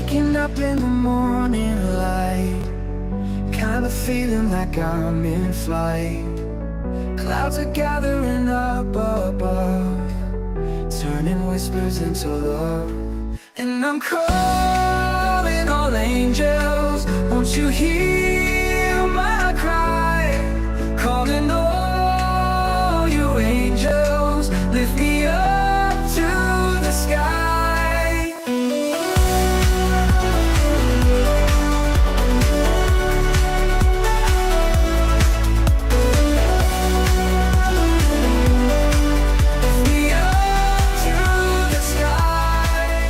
Waking up in the morning light, kind of feeling like I'm in flight. Clouds are gathering up above, turning whispers into love. And I'm calling all angels, won't you hear my cry? Calling all you angels, lift me up to the sky. Lift me up to the sky,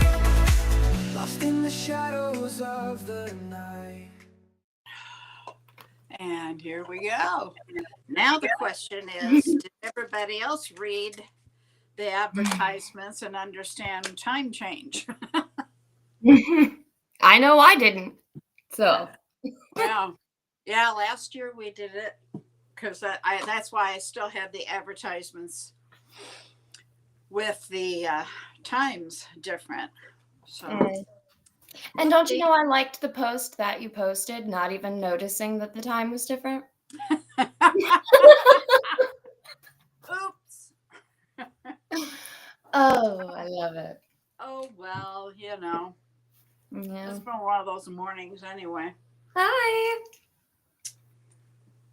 lost in the shadows of the night. And here we go. Now the question is, did everybody else read the advertisements and understand time change? I know I didn't. So Yeah, last year we did it because that's why I still have the advertisements with the times different. So And don't you know I liked the post that you posted, not even noticing that the time was different? Oops. Oh, I love it. Oh, well, Yeah. it's been one of those mornings anyway. Hi.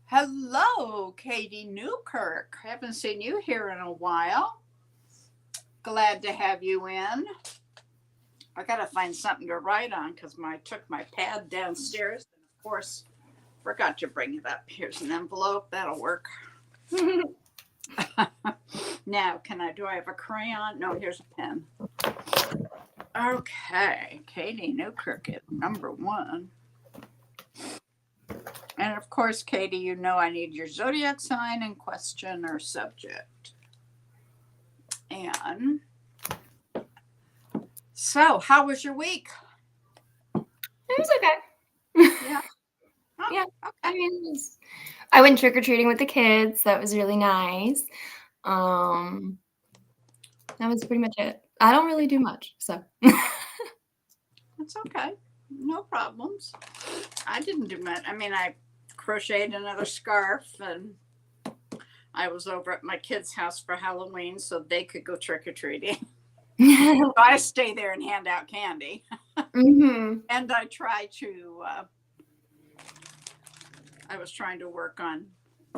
Hello, Katie Newkirk. Haven't seen you here in a while. Glad to have you in. I gotta find something to write on because I took my pad downstairs and of course forgot to bring it up. Here's an envelope. That'll work. Now, do I have a crayon? No, here's a pen. Okay, Katie Newkirk is number one. And of course, Katie, you know I need your zodiac sign and question or subject. And so, how was your week? It was okay. Yeah. Oh, Yeah. okay. I mean, I went trick-or-treating with the kids. That was really nice. That was pretty much it. I don't really do much, so. That's okay. No problems. I didn't do much. I mean, I crocheted another scarf and I was over at my kids' house for Halloween so they could go trick-or-treating. So I stay there and hand out candy. Mm-hmm. And I try to, I was trying to work on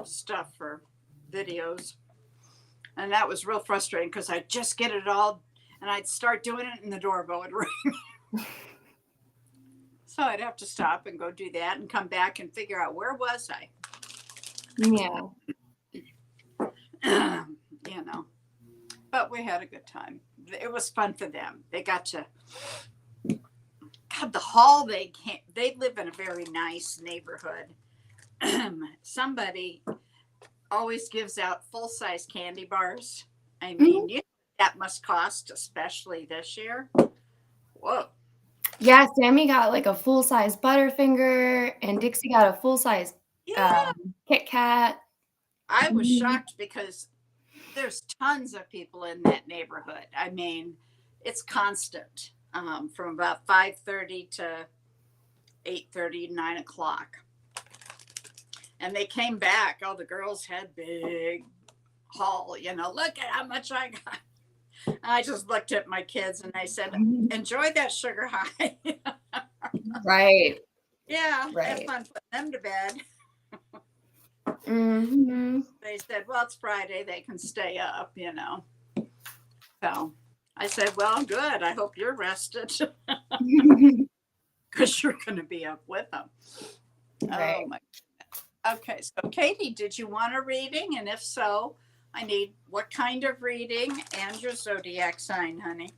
stuff for videos. And that was real frustrating because I'd just get it all and I'd start doing it and the doorbell would ring. So I'd have to stop and go do that and come back and figure out where was I. Yeah. But we had a good time. It was fun for them. They got to, God, the hall they live in a very nice neighborhood. Somebody always gives out full-size candy bars. I mean, that must cost, especially this year. Whoa. Yeah, Sammy got like a full-size Butterfinger and Dixie got a full-size Kit Kat. I was shocked because there's tons of people in that neighborhood. I mean, it's constant from about 5:30 to 8:30, 9 o'clock. And they came back. All the girls had big haul, look at how much I got. And I just looked at my kids and I said, enjoy that sugar high. Right. Yeah, Right. have fun putting them to bed. Mm-hmm. They said, well, it's Friday. They can stay up, So I said, well, good. I hope you're rested because you're going to be up with them. Right. Oh, my goodness. Okay. So, Katie, did you want a reading? And if so, I need what kind of reading and your zodiac sign, honey.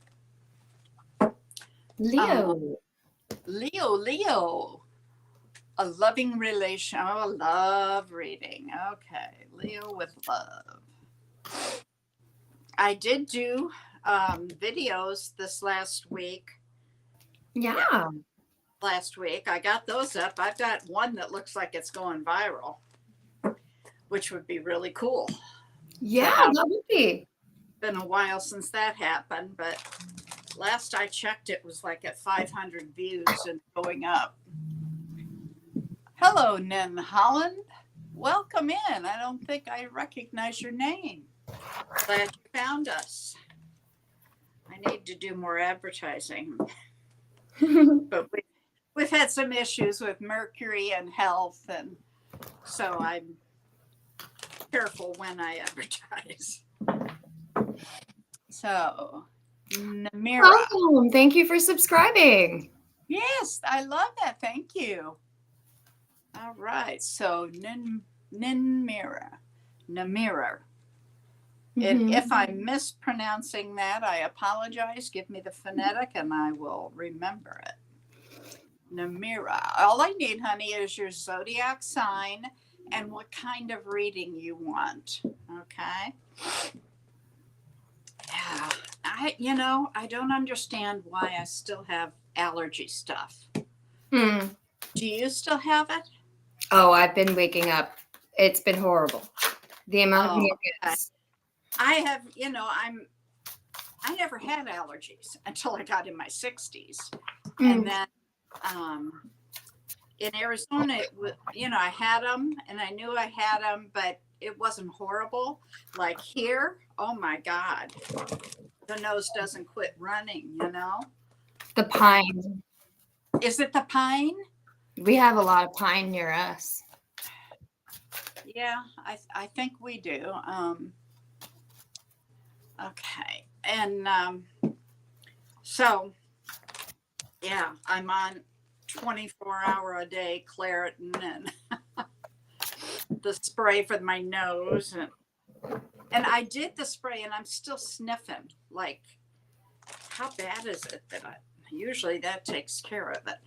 Leo. Leo. A loving relation. Oh, love reading. Okay. Leo with love. I did do videos this last week. Yeah. Last week. I got those up. I've got one that looks like it's going viral, which would be really cool. Yeah, that would be. Been a while since that happened, but Last I checked, it was like at 500 views and going up. Hello, Nin Holland. Welcome in. I don't think I recognize your name. Glad you found us. I need to do more advertising. But we've had some issues with Mercury and health, and so I'm careful when I advertise. So, Namira. Welcome. Thank you for subscribing. Yes, I love that. Thank you. All right. So, Namira. If I'm mispronouncing that, I apologize. Give me the phonetic and I will remember it. Namira. All I need, honey, is your zodiac sign and what kind of reading you want. Okay. Yeah. I don't understand why I still have allergy stuff. Do you still have it? Oh, I've been waking up. It's been horrible. The amount of mucus. I have, I never had allergies until I got in my 60s. And then in Arizona, I had them and I knew I had them, but it wasn't horrible. Like here, oh my God, the nose doesn't quit running, The pine. Is it the pine? We have a lot of pine near us. Yeah, I think we do. Okay. And so, yeah, I'm on 24-hour-a-day Claritin and the spray for my nose. And I did the spray and I'm still sniffing. Like, how bad is it that usually that takes care of it.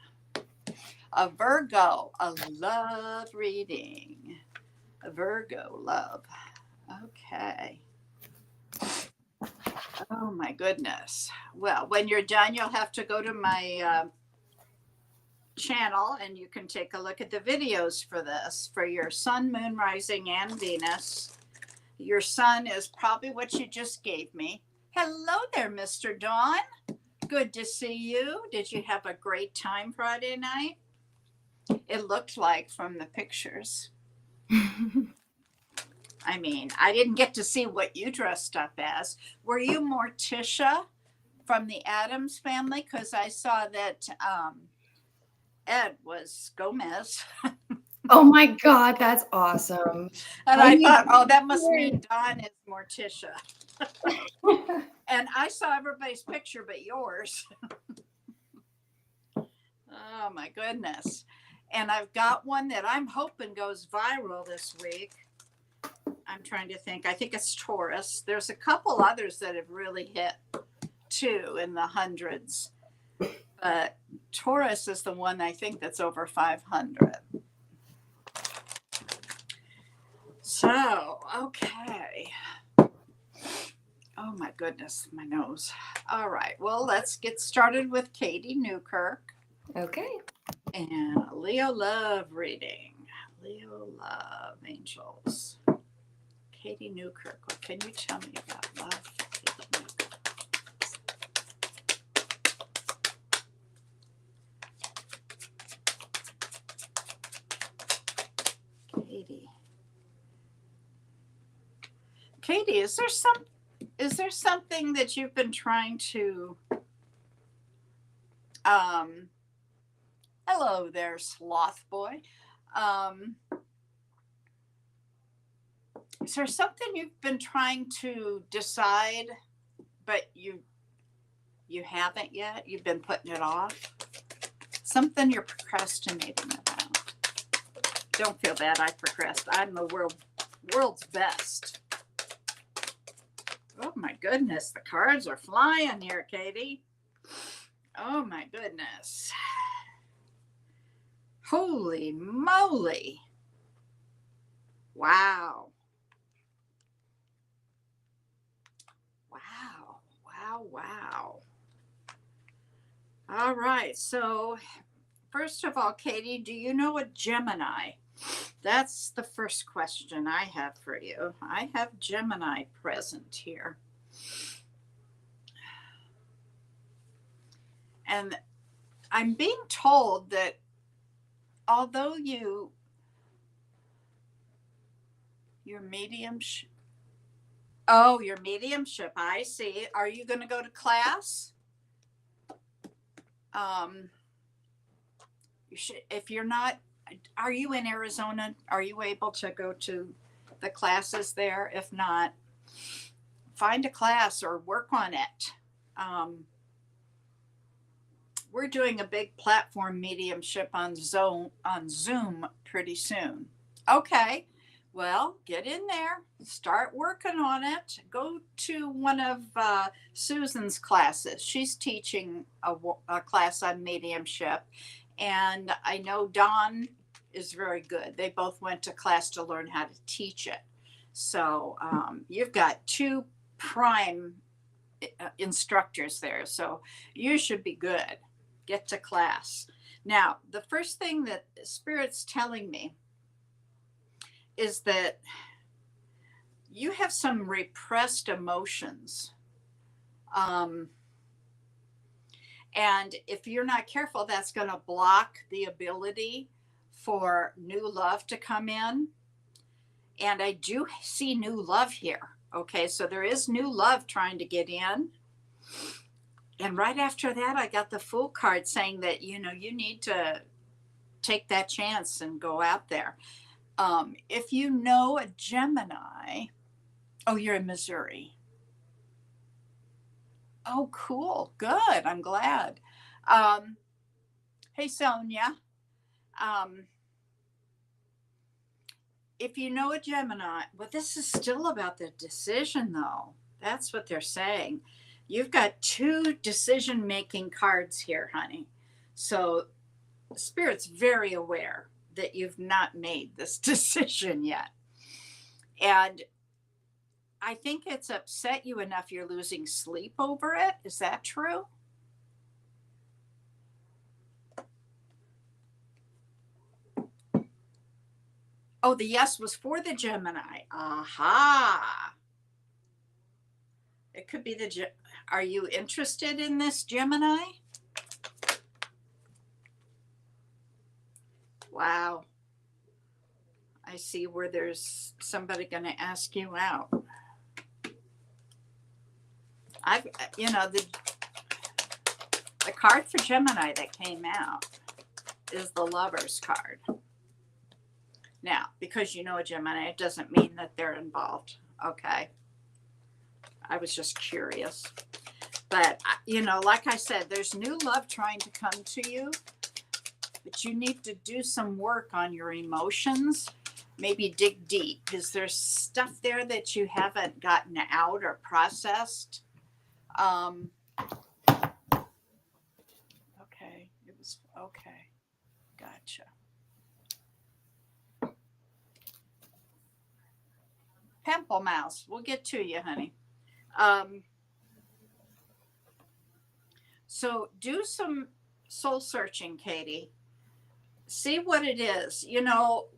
A Virgo, a love reading. A Virgo love. Okay. Oh my goodness. Well, when you're done, you'll have to go to my channel and you can take a look at the videos for this, for your sun, moon, rising, and Venus. Your sun is probably what you just gave me. Hello there, Mr. Dawn. Good to see you. Did you have a great time Friday night? It looked like from the pictures. I mean, I didn't get to see what you dressed up as. Were you Morticia from the Addams family? Because I saw that Ed was Gomez. Oh my God, that's awesome. And I thought, oh, that must mean Dawn is Morticia. And I saw everybody's picture but yours. Oh my goodness. And I've got one that I'm hoping goes viral this week. I'm trying to think. I think it's Taurus. There's a couple others that have really hit too in the hundreds. But Taurus is the one I think that's over 500. So, okay. Oh my goodness, my nose. All right. Well, let's get started with Katie Newkirk. Okay. And Leo Love reading. Leo Love Angels. Katie Newkirk. What can you tell me about love? Katie Newkirk. Katie, is there something that you've been trying to hello there, sloth boy. Is there something you've been trying to decide, but you haven't yet? You've been putting it off? Something you're procrastinating about. Don't feel bad, I procrastinate. I'm the world's best. Oh my goodness, the cards are flying here, Katie. Oh my goodness. Holy moly. Wow. Wow. Wow. Wow. All right. So, first of all, Katie, do you know a Gemini? That's the first question I have for you. I have Gemini present here. And I'm being told that although your mediumship, oh, your mediumship, I see. Are you going to go to class? You should, if you're not, are you in Arizona? Are you able to go to the classes there? If not, find a class or work on it. We're doing a big platform mediumship on Zoom pretty soon. Okay, well, get in there, start working on it. Go to one of Susan's classes. She's teaching a class on mediumship, and I know Dawn is very good. They both went to class to learn how to teach it. So you've got two prime instructors there, so you should be good. Get to class. Now, the first thing that Spirit's telling me is that you have some repressed emotions. And if you're not careful, that's going to block the ability for new love to come in. And I do see new love here. Okay, so there is new love trying to get in. And right after that, I got the Fool card saying that, you need to take that chance and go out there. If you know a Gemini, oh, you're in Missouri. Oh, cool. Good. I'm glad. Hey, Sonia. If you know a Gemini, well, this is still about the decision, though. That's what they're saying. You've got two decision-making cards here, honey. So Spirit's very aware that you've not made this decision yet. And I think it's upset you enough you're losing sleep over it. Is that true? Oh, the yes was for the Gemini. Aha. It could be the, are you interested in this Gemini? Wow. I see where there's somebody going to ask you out. The card for Gemini that came out is the Lover's card. Now, because you know a Gemini, it doesn't mean that they're involved. Okay. I was just curious. But, like I said, there's new love trying to come to you. But you need to do some work on your emotions. Maybe dig deep. Is there stuff there that you haven't gotten out or processed? Okay. It was okay. Gotcha. Pimple Mouse. We'll get to you, honey. So do some soul searching, Katie. See what it is.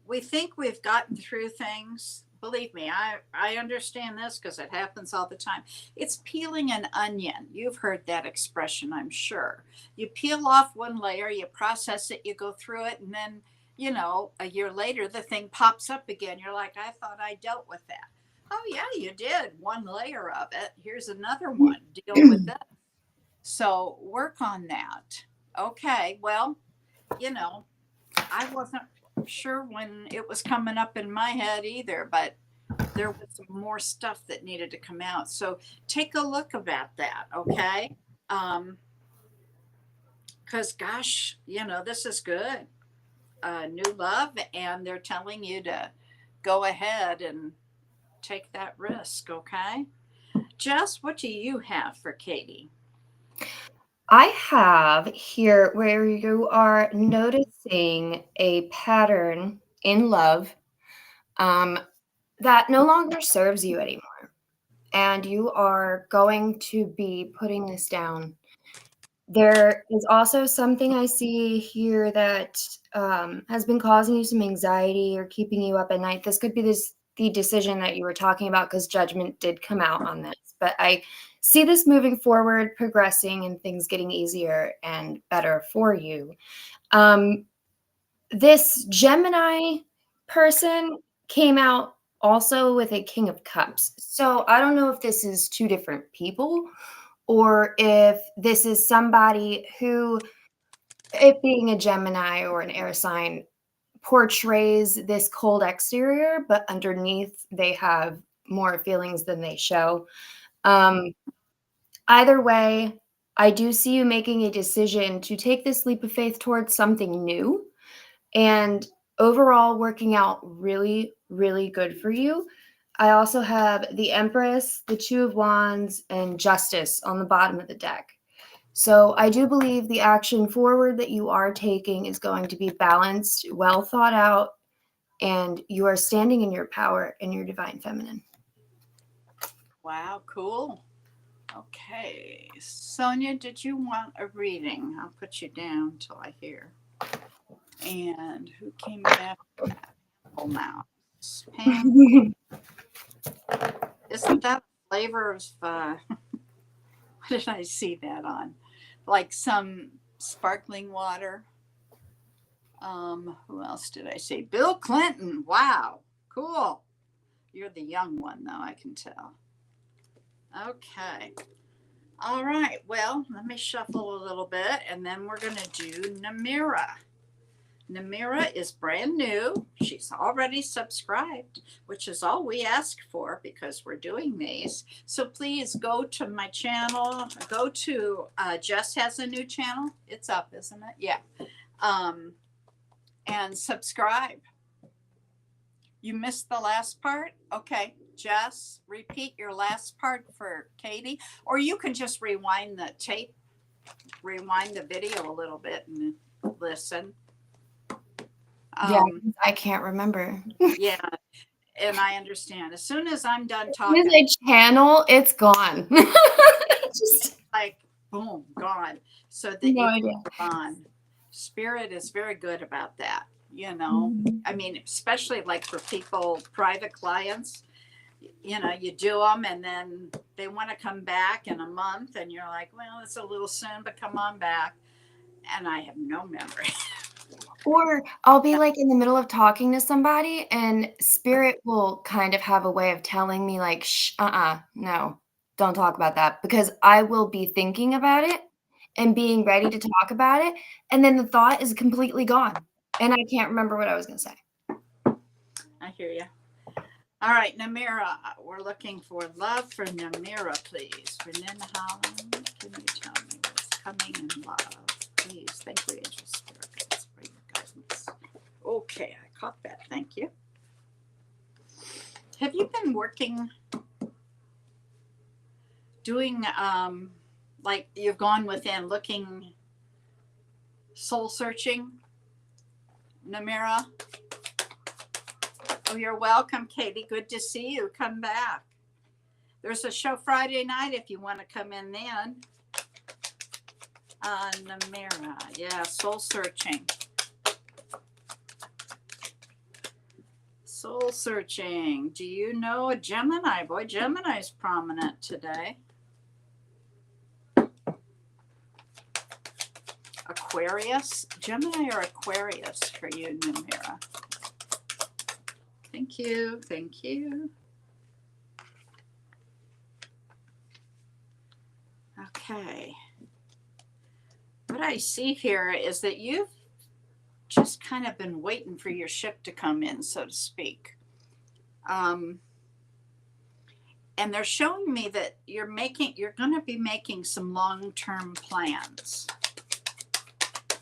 We think we've gotten through things. Believe me, I understand this because it happens all the time. It's peeling an onion. You've heard that expression, I'm sure. You peel off one layer, you process it, you go through it, and then, a year later, the thing pops up again. You're like, I thought I dealt with that. Oh, yeah, you did. One layer of it. Here's another one. Deal with it. So work on that. Okay, well, I wasn't sure when it was coming up in my head either, but there was some more stuff that needed to come out. So take a look about that, okay? Because, gosh, this is good. New love, and they're telling you to go ahead and take that risk, okay? Jess, what do you have for Katie? I have here where you are noticing a pattern in love that no longer serves you anymore. And you are going to be putting this down. There is also something I see here that has been causing you some anxiety or keeping you up at night. This could be this the decision that you were talking about because judgment did come out on this. But I see this moving forward, progressing, and things getting easier and better for you. This Gemini person came out also with a King of Cups. So I don't know if this is two different people or if this is somebody who, it being a Gemini or an air sign, portrays this cold exterior, but underneath they have more feelings than they show. Either way, I do see you making a decision to take this leap of faith towards something new and overall working out really, really good for you. I also have the Empress, the Two of Wands, and Justice on the bottom of the deck. So I do believe the action forward that you are taking is going to be balanced, well thought out, and you are standing in your power in your divine feminine. Wow, cool. Okay. Sonia, did you want a reading? I'll put you down till I hear. And who came back? Oh, now. Pam. Isn't that flavor of, what did I see that on? Like some sparkling water. Who else did I see? Bill Clinton. Wow. Cool. You're the young one, though, I can tell. Okay. All right. Well, let me shuffle a little bit, and then we're going to do Namira. Namira is brand new. She's already subscribed, which is all we ask for because we're doing these. So please go to my channel. Go to Jess has a new channel. It's up, isn't it? Yeah. And subscribe. You missed the last part? Okay. Jess, repeat your last part for Katie. Or you can just rewind the tape, rewind the video a little bit and listen. Yeah, I can't remember. Yeah, and I understand. As soon as I'm done talking, As a channel, it's gone. just like boom, gone. So that No you idea. can move on. Spirit is very good about that. You know, I mean, especially like for people, private clients. You know, you do them, and then they want to come back in a month, and you're like, well, it's a little soon, but come on back. And I have no memory. Or I'll be like in the middle of talking to somebody and spirit will kind of have a way of telling me like, no, don't talk about that because I will be thinking about it and being ready to talk about it. And then the thought is completely gone and I can't remember what I was going to say. I hear you. All right, Namira, we're looking for love for Namira, please. For Nin Holland, can you tell me what's coming in love? Please, thank you, Angel Spirit, for your guidance. Okay, I caught that. Thank you. Have you been working, doing, like you've gone within, looking, soul searching, Namira? Oh, you're welcome, Katie. Good to see you. Come back. There's a show Friday night if you want to come in then. Namira. Yeah, soul searching. Soul searching. Do you know a Gemini? Boy, Gemini's prominent today. Aquarius. Gemini or Aquarius for you, Namira? Thank you. Thank you. Okay. What I see here is that you've just kind of been waiting for your ship to come in, so to speak. And they're showing me that you're going to be making some long-term plans.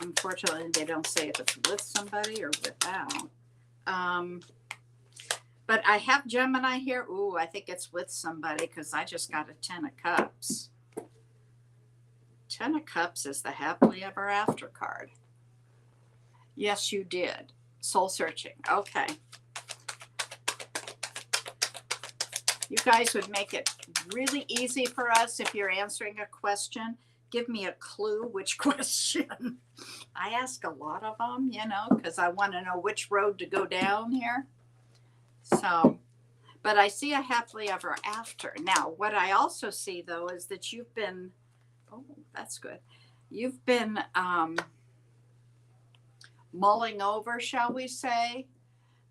Unfortunately, they don't say if it's with somebody or without. But I have Gemini here. Ooh, I think it's with somebody because I just got a 10 of Cups. 10 of Cups is the happily ever after card. Yes, you did. Soul searching. Okay. You guys would make it really easy for us if you're answering a question. Give me a clue which question. I ask a lot of them, you know, because I want to know which road to go down here. So But I see a happily ever after. Now, what I also see though is that you've been, oh, that's good. You've been mulling over, shall we say,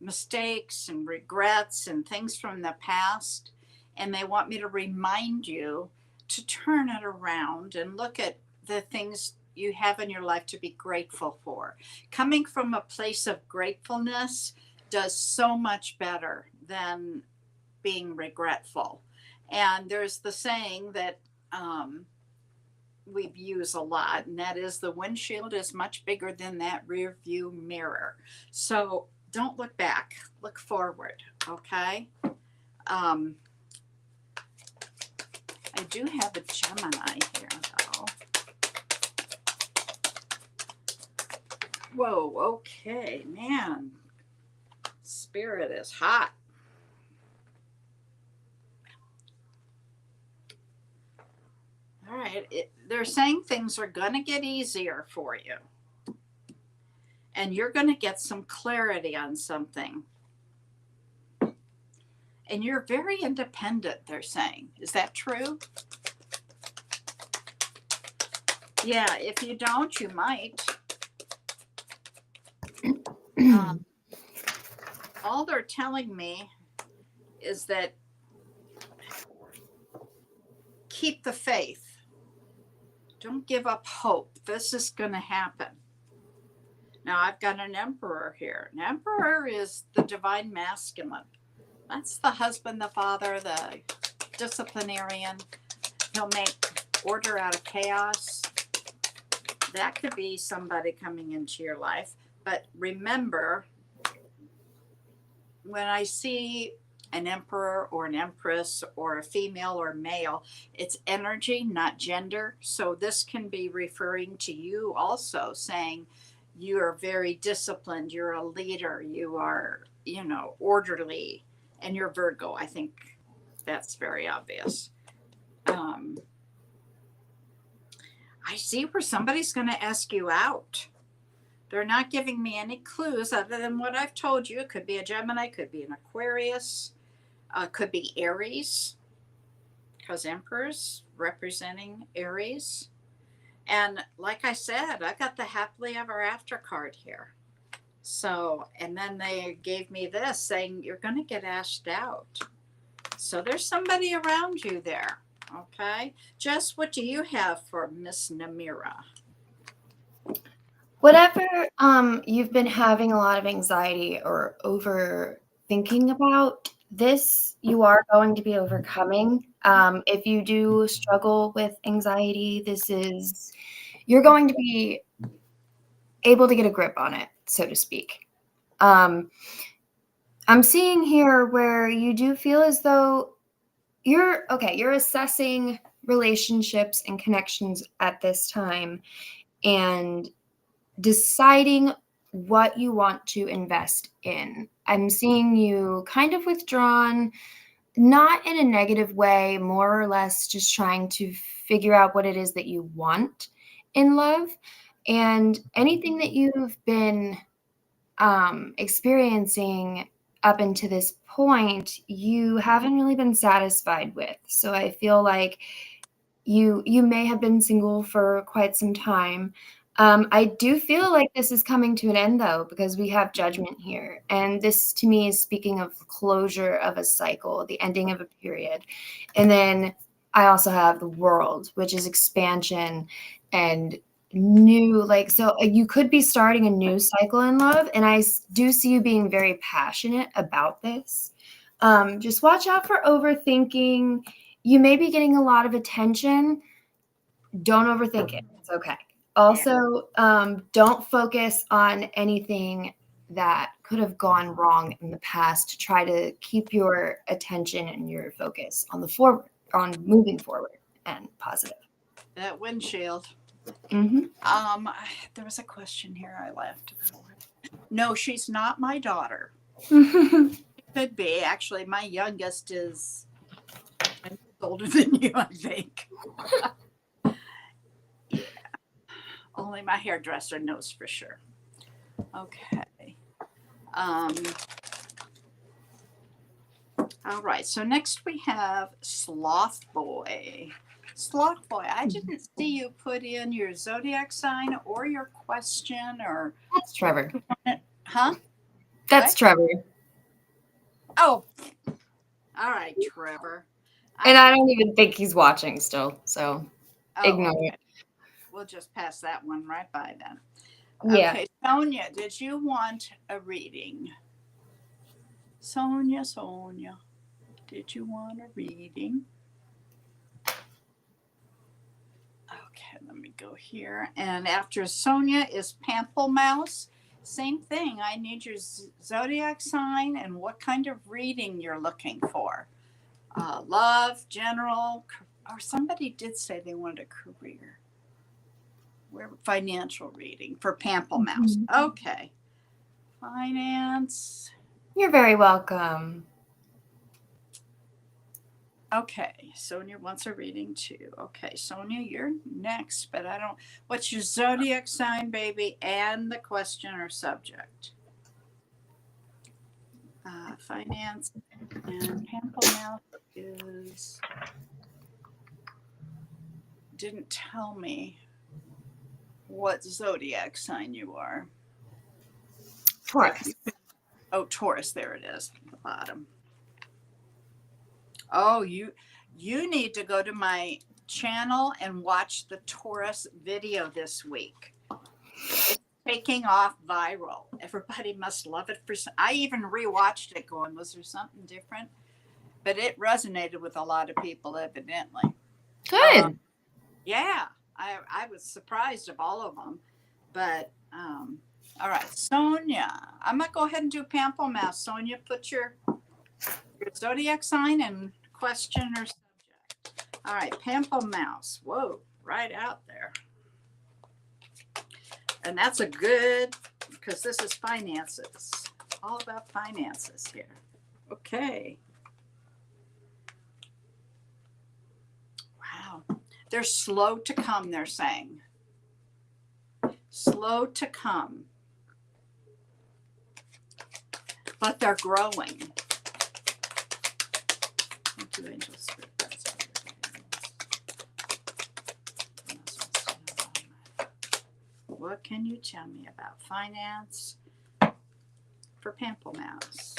mistakes and regrets and things from the past. And they want me to remind you to turn it around and look at the things you have in your life to be grateful for. Coming from a place of gratefulness does so much better than being regretful. And there's the saying that we use a lot, and that is the windshield is much bigger than that rear view mirror. So don't look back, look forward, okay? I do have a Gemini here, though. Whoa, okay, man. Spirit is hot. All right, they're saying things are going to get easier for you. And you're going to get some clarity on something. And you're very independent, they're saying. Is that true? Yeah, if you don't, you might. All they're telling me is that keep the faith. Don't give up hope. This is going to happen. Now, I've got an emperor here. An emperor is the divine masculine. That's the husband, the father, the disciplinarian. He'll make order out of chaos. That could be somebody coming into your life. But remember, when I see an emperor or an empress or a female or male, it's energy, not gender. So this can be referring to you also, saying you are very disciplined, you're a leader, you are, orderly, and you're Virgo. I think that's very obvious. I see where somebody's going to ask you out. They're not giving me any clues other than what I've told you. It could be a Gemini, could be an Aquarius, could be Aries, because Emperor's representing Aries. And like I said, I got the happily ever after card here. So, and then they gave me this saying you're going to get asked out. So there's somebody around you there. Okay. Jess, what do you have for Miss Namira? Whatever you've been having a lot of anxiety or overthinking about, this you are going to be overcoming. If you do struggle with anxiety, you're going to be able to get a grip on it, so to speak. I'm seeing here where you do feel as though you're assessing relationships and connections at this time and deciding what you want to invest in. I'm seeing you kind of withdrawn, not in a negative way, more or less just trying to figure out what it is that you want in love. And anything that you've been experiencing up until this point, you haven't really been satisfied with. So I feel like you may have been single for quite some time. I do feel like this is coming to an end, though, because we have Judgment here. And this, to me, is speaking of closure of a cycle, the ending of a period. And then I also have the World, which is expansion and new, so you could be starting a new cycle in love. And I do see you being very passionate about this. Just watch out for overthinking. You may be getting a lot of attention. Don't overthink it. It's okay. Also, don't focus on anything that could have gone wrong in the past. To try to keep your attention and your focus on moving forward and positive. That windshield. Mm-hmm. There was a question here I laughed about. No, she's not my daughter. Could be. Actually, my youngest is older than you, I think. Yeah. Only my hairdresser knows for sure. Okay. All right. So next we have Sloth Boy. Sloth Boy, I didn't see you put in your zodiac sign or your question or, That's Trevor. huh? That's What? Trevor. Oh, all right, Trevor. And I don't even think he's watching still, so ignore okay. it. We'll just pass that one right by then. Yeah. Okay, Sonia, did you want a reading? Sonia, did you want a reading? Okay, let me go here. And after Sonia is Pample Mouse. Same thing. I need your zodiac sign and what kind of reading you're looking for. Love, general, or somebody did say they wanted a career. Financial reading for Pample Mouse. Okay. Finance. You're very welcome. Okay, Sonia wants a reading too. Okay, Sonia, you're next, but I don't. What's your zodiac sign, baby, and the question or subject? Finance and Pample Mouse didn't tell me what zodiac sign you are. Taurus. Oh, Taurus. There it is at the bottom. Oh, you need to go to my channel and watch the Taurus video this week. It's taking off viral. Everybody must love it. I even rewatched it going, was there something different? But it resonated with a lot of people, evidently. Good. Yeah, I was surprised of all of them. But, all right, Sonia, I'm going to go ahead and do Pample Mouse. Sonia, put your zodiac sign and question or subject. All right, Pample Mouse. Whoa, right out there. And that's a good, because this is finances. All about finances here. Okay. Wow. They're slow to come, they're saying. Slow to come. But they're growing. Thank you, Angel Spirit. What can you tell me about finance for Pample Mouse?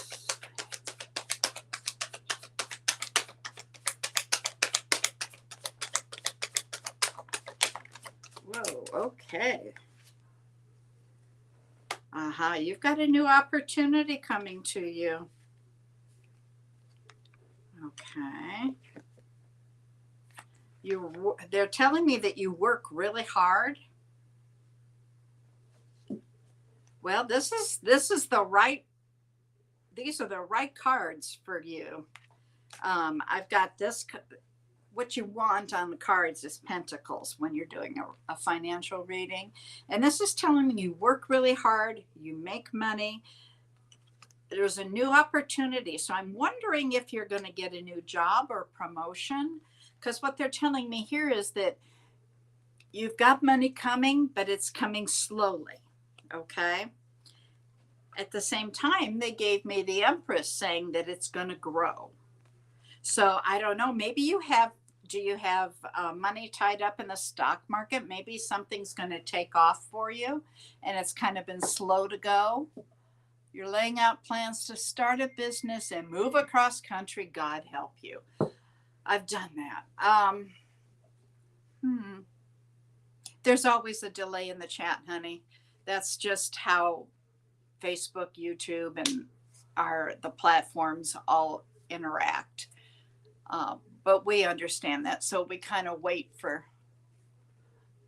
Whoa, okay. You've got a new opportunity coming to you. Okay. They're telling me that you work really hard. Well, this is the right. These are the right cards for you. I've got this. What you want on the cards is Pentacles when you're doing a financial reading, and this is telling me you work really hard, you make money. There's a new opportunity, so I'm wondering if you're going to get a new job or promotion, because what they're telling me here is that you've got money coming, but it's coming slowly. Okay. At the same time, they gave me the Empress saying that it's going to grow. So I don't know. Maybe do you have money tied up in the stock market? Maybe something's going to take off for you and it's kind of been slow to go. You're laying out plans to start a business and move across country. God help you. I've done that. There's always a delay in the chat, honey. That's just how Facebook, YouTube, and the platforms all interact. But we understand that, so we kind of wait for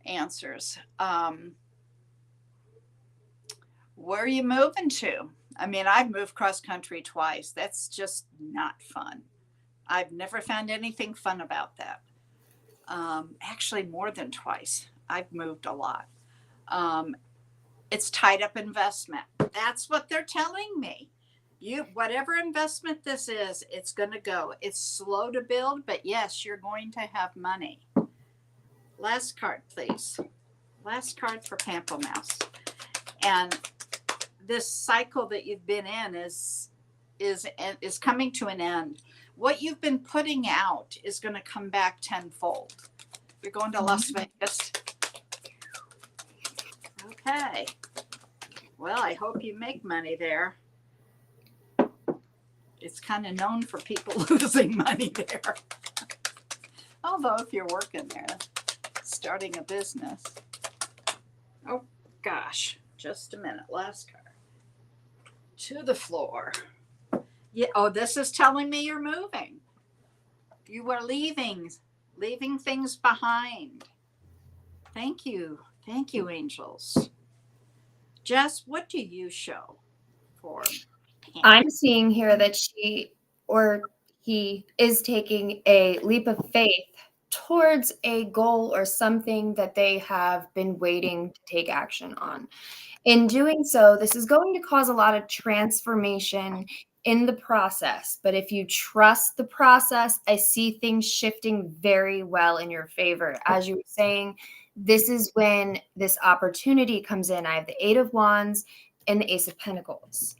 answers. Where are you moving to? I mean, I've moved cross country twice. That's just not fun. I've never found anything fun about that. Actually, more than twice. I've moved a lot. It's tied up investment. That's what they're telling me. Whatever investment this is, it's going to go. It's slow to build, but yes, you're going to have money. Last card, please. Last card for Pample Mouse. And this cycle that you've been in is is coming to an end. What you've been putting out is going to come back tenfold. You're going to Las Vegas. Okay. Well, I hope you make money there. It's kind of known for people losing money there. Although if you're working there, starting a business. Oh gosh, just a minute. Last card. To the floor. Yeah. Oh, this is telling me you're moving. You are leaving things behind. Thank you. Thank you, angels. Jess, what do you show for Pam? I'm seeing here that she or he is taking a leap of faith towards a goal or something that they have been waiting to take action on. In doing so, this is going to cause a lot of transformation in the process. But if you trust the process, I see things shifting very well in your favor. As you were saying, this is when this opportunity comes in. I have the Eight of Wands and the Ace of Pentacles.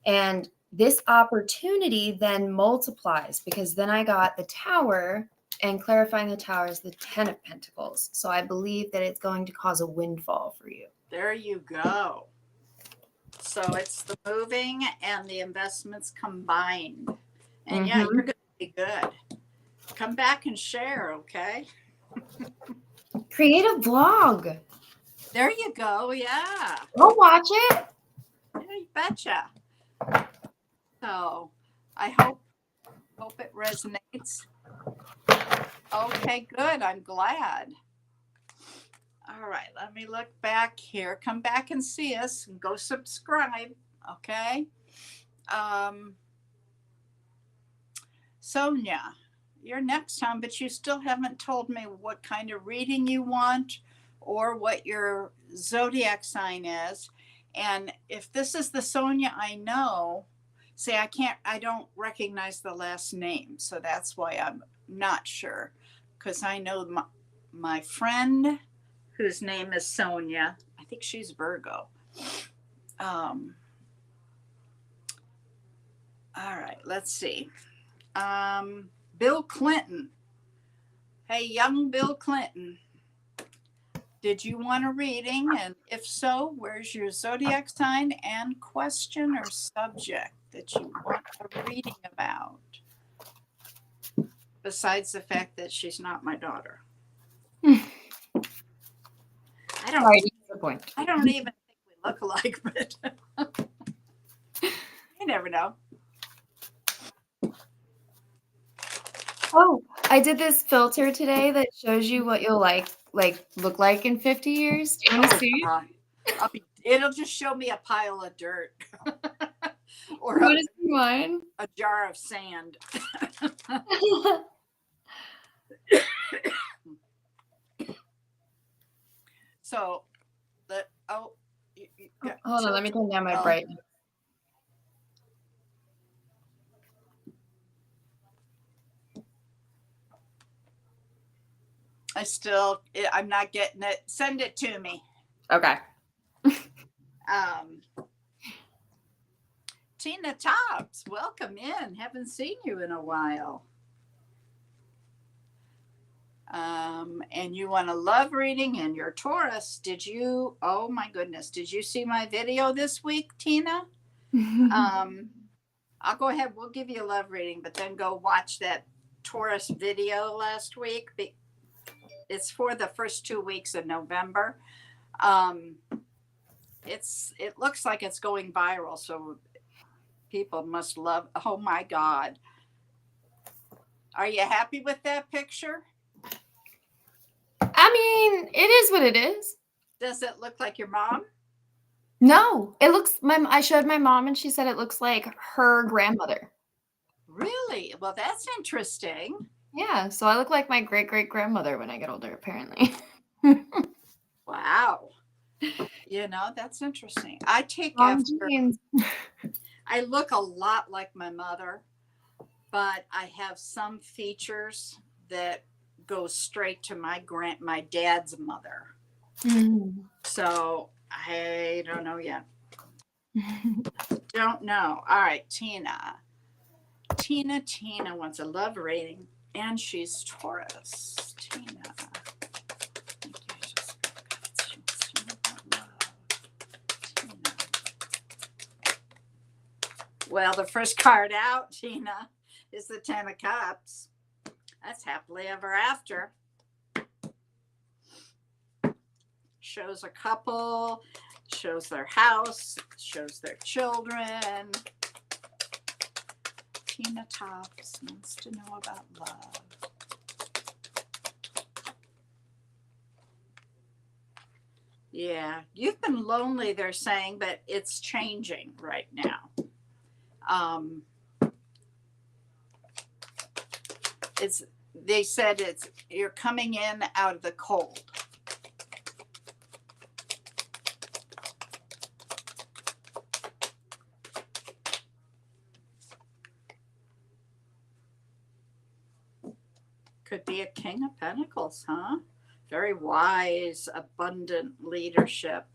And this opportunity then multiplies because then I got the Tower, and clarifying the Tower is the Ten of Pentacles. So I believe that it's going to cause a windfall for you. There you go. So it's the moving and the investments combined. And yeah, you're going to be good. Come back and share, okay? Create a vlog. There you go. Yeah. Go watch it. Yeah, you betcha. So I hope it resonates. Okay, good. I'm glad. All right, let me look back here. Come back and see us and go subscribe. Okay. Sonia, you're next on, but you still haven't told me what kind of reading you want or what your zodiac sign is. And if this is the Sonia I know, say I don't recognize the last name. So that's why I'm not sure, because I know my friend whose name is Sonia. I think she's Virgo. All right, let's see. Bill Clinton. Hey, young Bill Clinton. Did you want a reading? And if so, where's your zodiac sign and question or subject that you want a reading about? Besides the fact that she's not my daughter. I don't even think we look alike, but you never know. Oh, I did this filter today that shows you what you'll look like in 50 years. Do you want to see? It'll just show me a pile of dirt or What is mine? a jar of sand. So, hold on, let me turn down my brightness. I'm not getting it. Send it to me. Okay. Tina Tops, welcome in. Haven't seen you in a while. And you want a love reading and you're Taurus. Oh my goodness, did you see my video this week, Tina? I'll go ahead. We'll give you a love reading, but then go watch that Taurus video last week. It's for the first 2 weeks of November. It looks like it's going viral, so people must love. Oh my God. Are you happy with that picture? I mean, it is what it is. Does it look like your mom? No, it looks. I showed my mom, and she said it looks like her grandmother. Really? Well, that's interesting. Yeah, so I look like my great-great-grandmother when I get older, apparently. Wow. That's interesting. I take Jeans. I look a lot like my mother, but I have some features that go straight to my dad's mother. So I don't know yet. Don't know. All right, Tina. Tina wants a love rating, and she's Taurus. Tina. Well, the first card out, Tina, is the Ten of Cups. That's happily ever after. Shows a couple, shows their house, shows their children. Tina Tops wants to know about love. Yeah, you've been lonely, they're saying, but it's changing right now. They said you're coming in out of the cold. Could be a King of Pentacles, huh? Very wise, abundant leadership.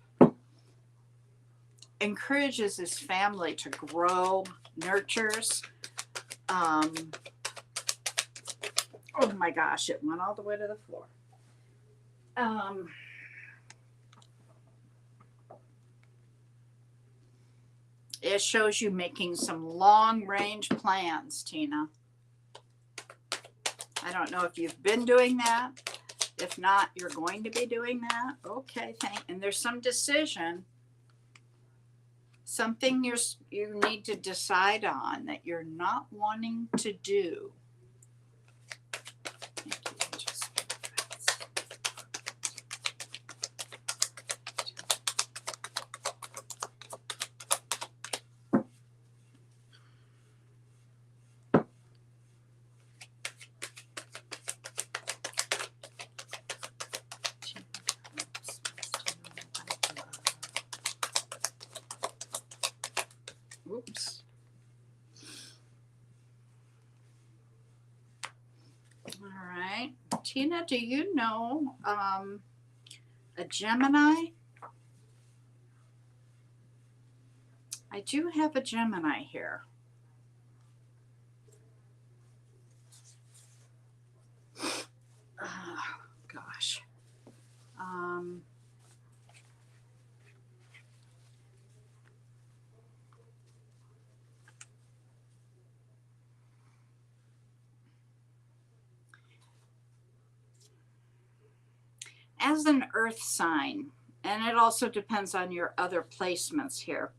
Encourages his family to grow, nurtures. Oh my gosh, it went all the way to the floor. It shows you making some long-range plans, Tina. I don't know if you've been doing that. If not, you're going to be doing that. Okay, and there's some decision. Something you need to decide on that you're not wanting to do. Oops. All right. Tina, do you know a Gemini? I do have a Gemini here. Oh, gosh. As an earth sign, and it also depends on your other placements here.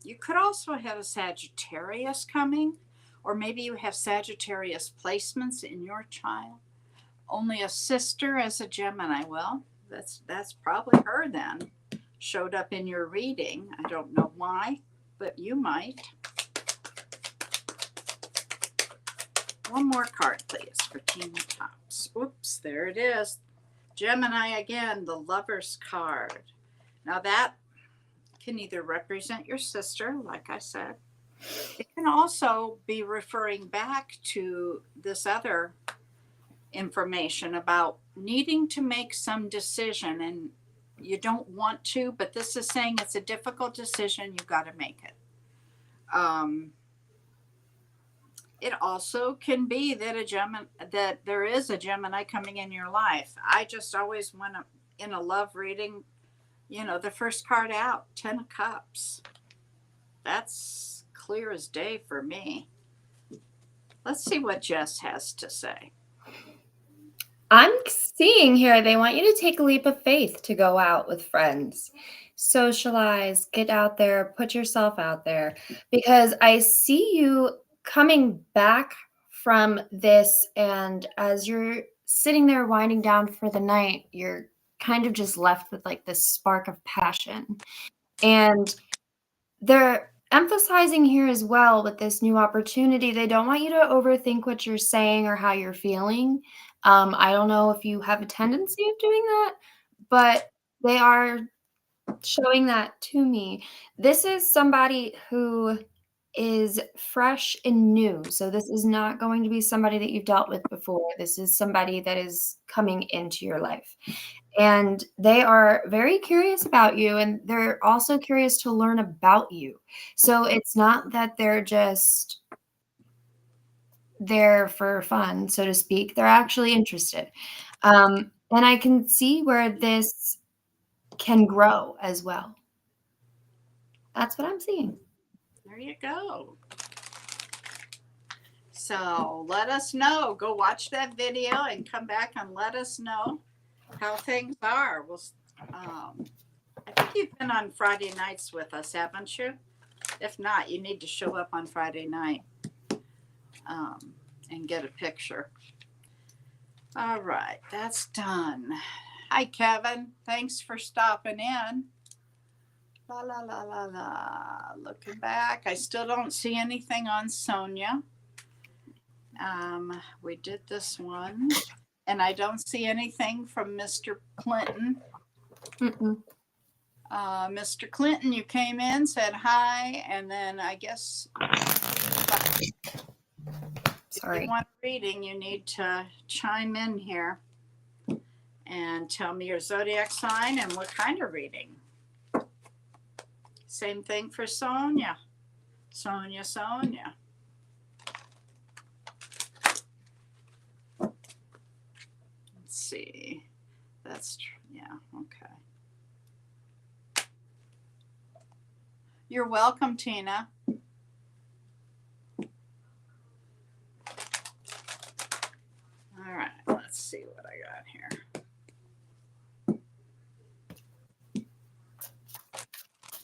You could also have a Sagittarius coming, or maybe you have Sagittarius placements in your child. Only a sister as a Gemini. Well, that's probably her then. Showed up in your reading. I don't know why, but you might. One more card, please, for Tina Tops. Oops, there it is. Gemini again, the Lover's card. Now that can either represent your sister, like I said. It can also be referring back to this other information about needing to make some decision, and you don't want to, but this is saying it's a difficult decision. You got to make it. It also can be that there is a Gemini coming in your life. I just always want to, in a love reading, the first card out, 10 of Cups. That's clear as day for me. Let's see what Jess has to say. I'm seeing here they want you to take a leap of faith to go out with friends, socialize, get out there, put yourself out there, because I see you coming back from this, and as you're sitting there winding down for the night, you're kind of just left with like this spark of passion. And they're emphasizing here as well with this new opportunity, they don't want you to overthink what you're saying or how you're feeling. I don't know if you have a tendency of doing that, but they are showing that to me. This is somebody who is fresh and new. So this is not going to be somebody that you've dealt with before. This is somebody that is coming into your life. And they are very curious about you, and they're also curious to learn about you. So it's not that they're just there for fun, so to speak. They're actually interested. And I can see where this can grow as well. That's what I'm seeing. There you go. So let us know. Go watch that video and come back and let us know how things are. I think you've been on Friday nights with us, haven't you? If not, you need to show up on Friday night and get a picture. All right, that's done. Hi, Kevin. Thanks for stopping in. La, la, la, la, la. Looking back, I still don't see anything on Sonia. We did this one, and I don't see anything from Mr. Clinton. Mr. Clinton, you came in, said hi, and then I guess Sorry. if you want a reading, you need to chime in here and tell me your zodiac sign and what kind of reading. Same thing for Sonia. Sonia. Let's see. That's true. Yeah, okay. You're welcome, Tina. All right, let's see what I got here.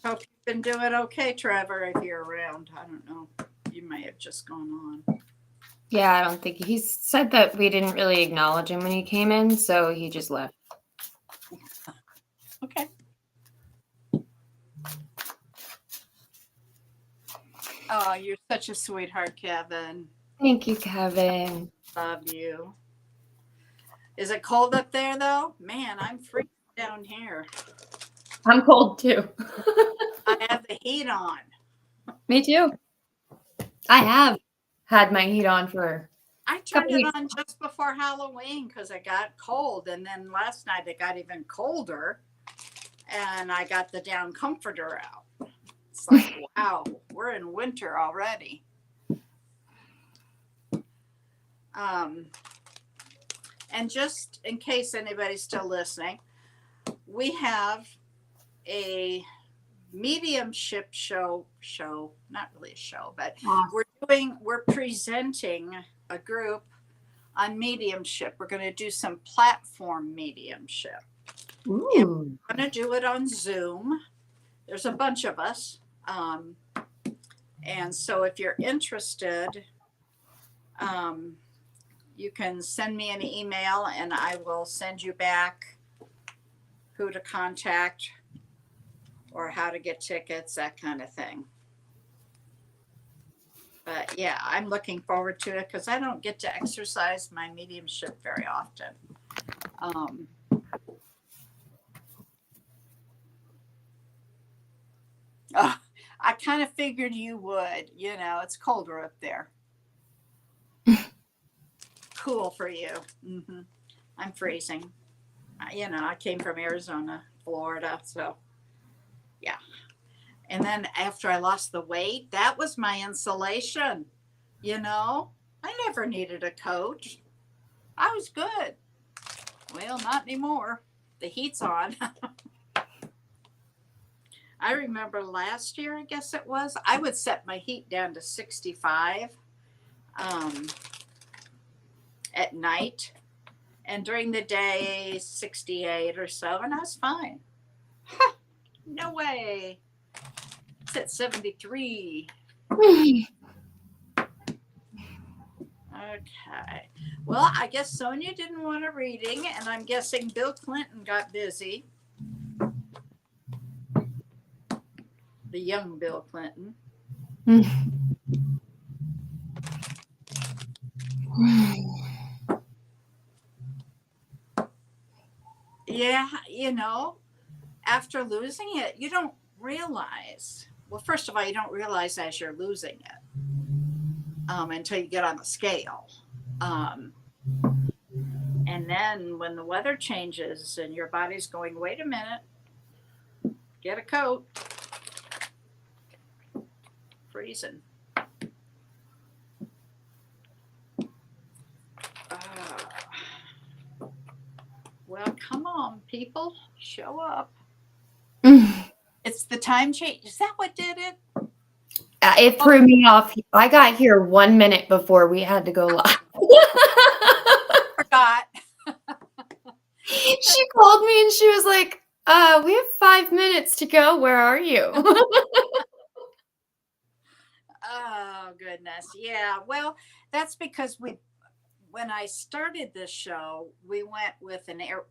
Hope you've been doing okay, Trevor, if you're around. I don't know. You may have just gone on. Yeah, I don't think he said that we didn't really acknowledge him when he came in, so he just left. Okay. Oh, you're such a sweetheart, Kevin. Thank you, Kevin. Love you. Is it cold up there, though? Man, I'm freezing down here. I'm cold too. I have the heat on. Me too. I have had my heat on for I turned it on just before Halloween because it got cold. And then last night it got even colder. And I got the down comforter out. It's like, wow, we're in winter already. And just in case anybody's still listening, we have a mediumship show, not really a show, but we're presenting a group on mediumship. We're going to do some platform mediumship. Ooh. And we're going to do it on Zoom. There's a bunch of us. And so if you're interested, you can send me an email and I will send you back who to contact or how to get tickets, that kind of thing. But yeah, I'm looking forward to it because I don't get to exercise my mediumship very often. I kind of figured you would, it's colder up there. Cool for you. Mm-hmm. I'm freezing. I came from Arizona, Florida, so yeah. And then after I lost the weight, that was my insulation. I never needed a coat. I was good. Well, not anymore. The heat's on. I remember last year, I guess it was, I would set my heat down to 65 at night. And during the day, 68 or so, and I was fine. No way. It's at 73. Okay. Well, I guess Sonia didn't want a reading, and I'm guessing Bill Clinton got busy. The young Bill Clinton. Yeah, after losing it, you don't realize well, first of all, you don't realize as you're losing it until you get on the scale. And then when the weather changes and your body's going, wait a minute, get a coat, freezing. Well, come on, people, show up. It's the time change. Is that what did it? It threw me off. I got here 1 minute before we had to go live. Forgot. She called me and she was like, we have 5 minutes to go. Where are you? Oh, goodness. Yeah. Well, that's because when I started this show, we went with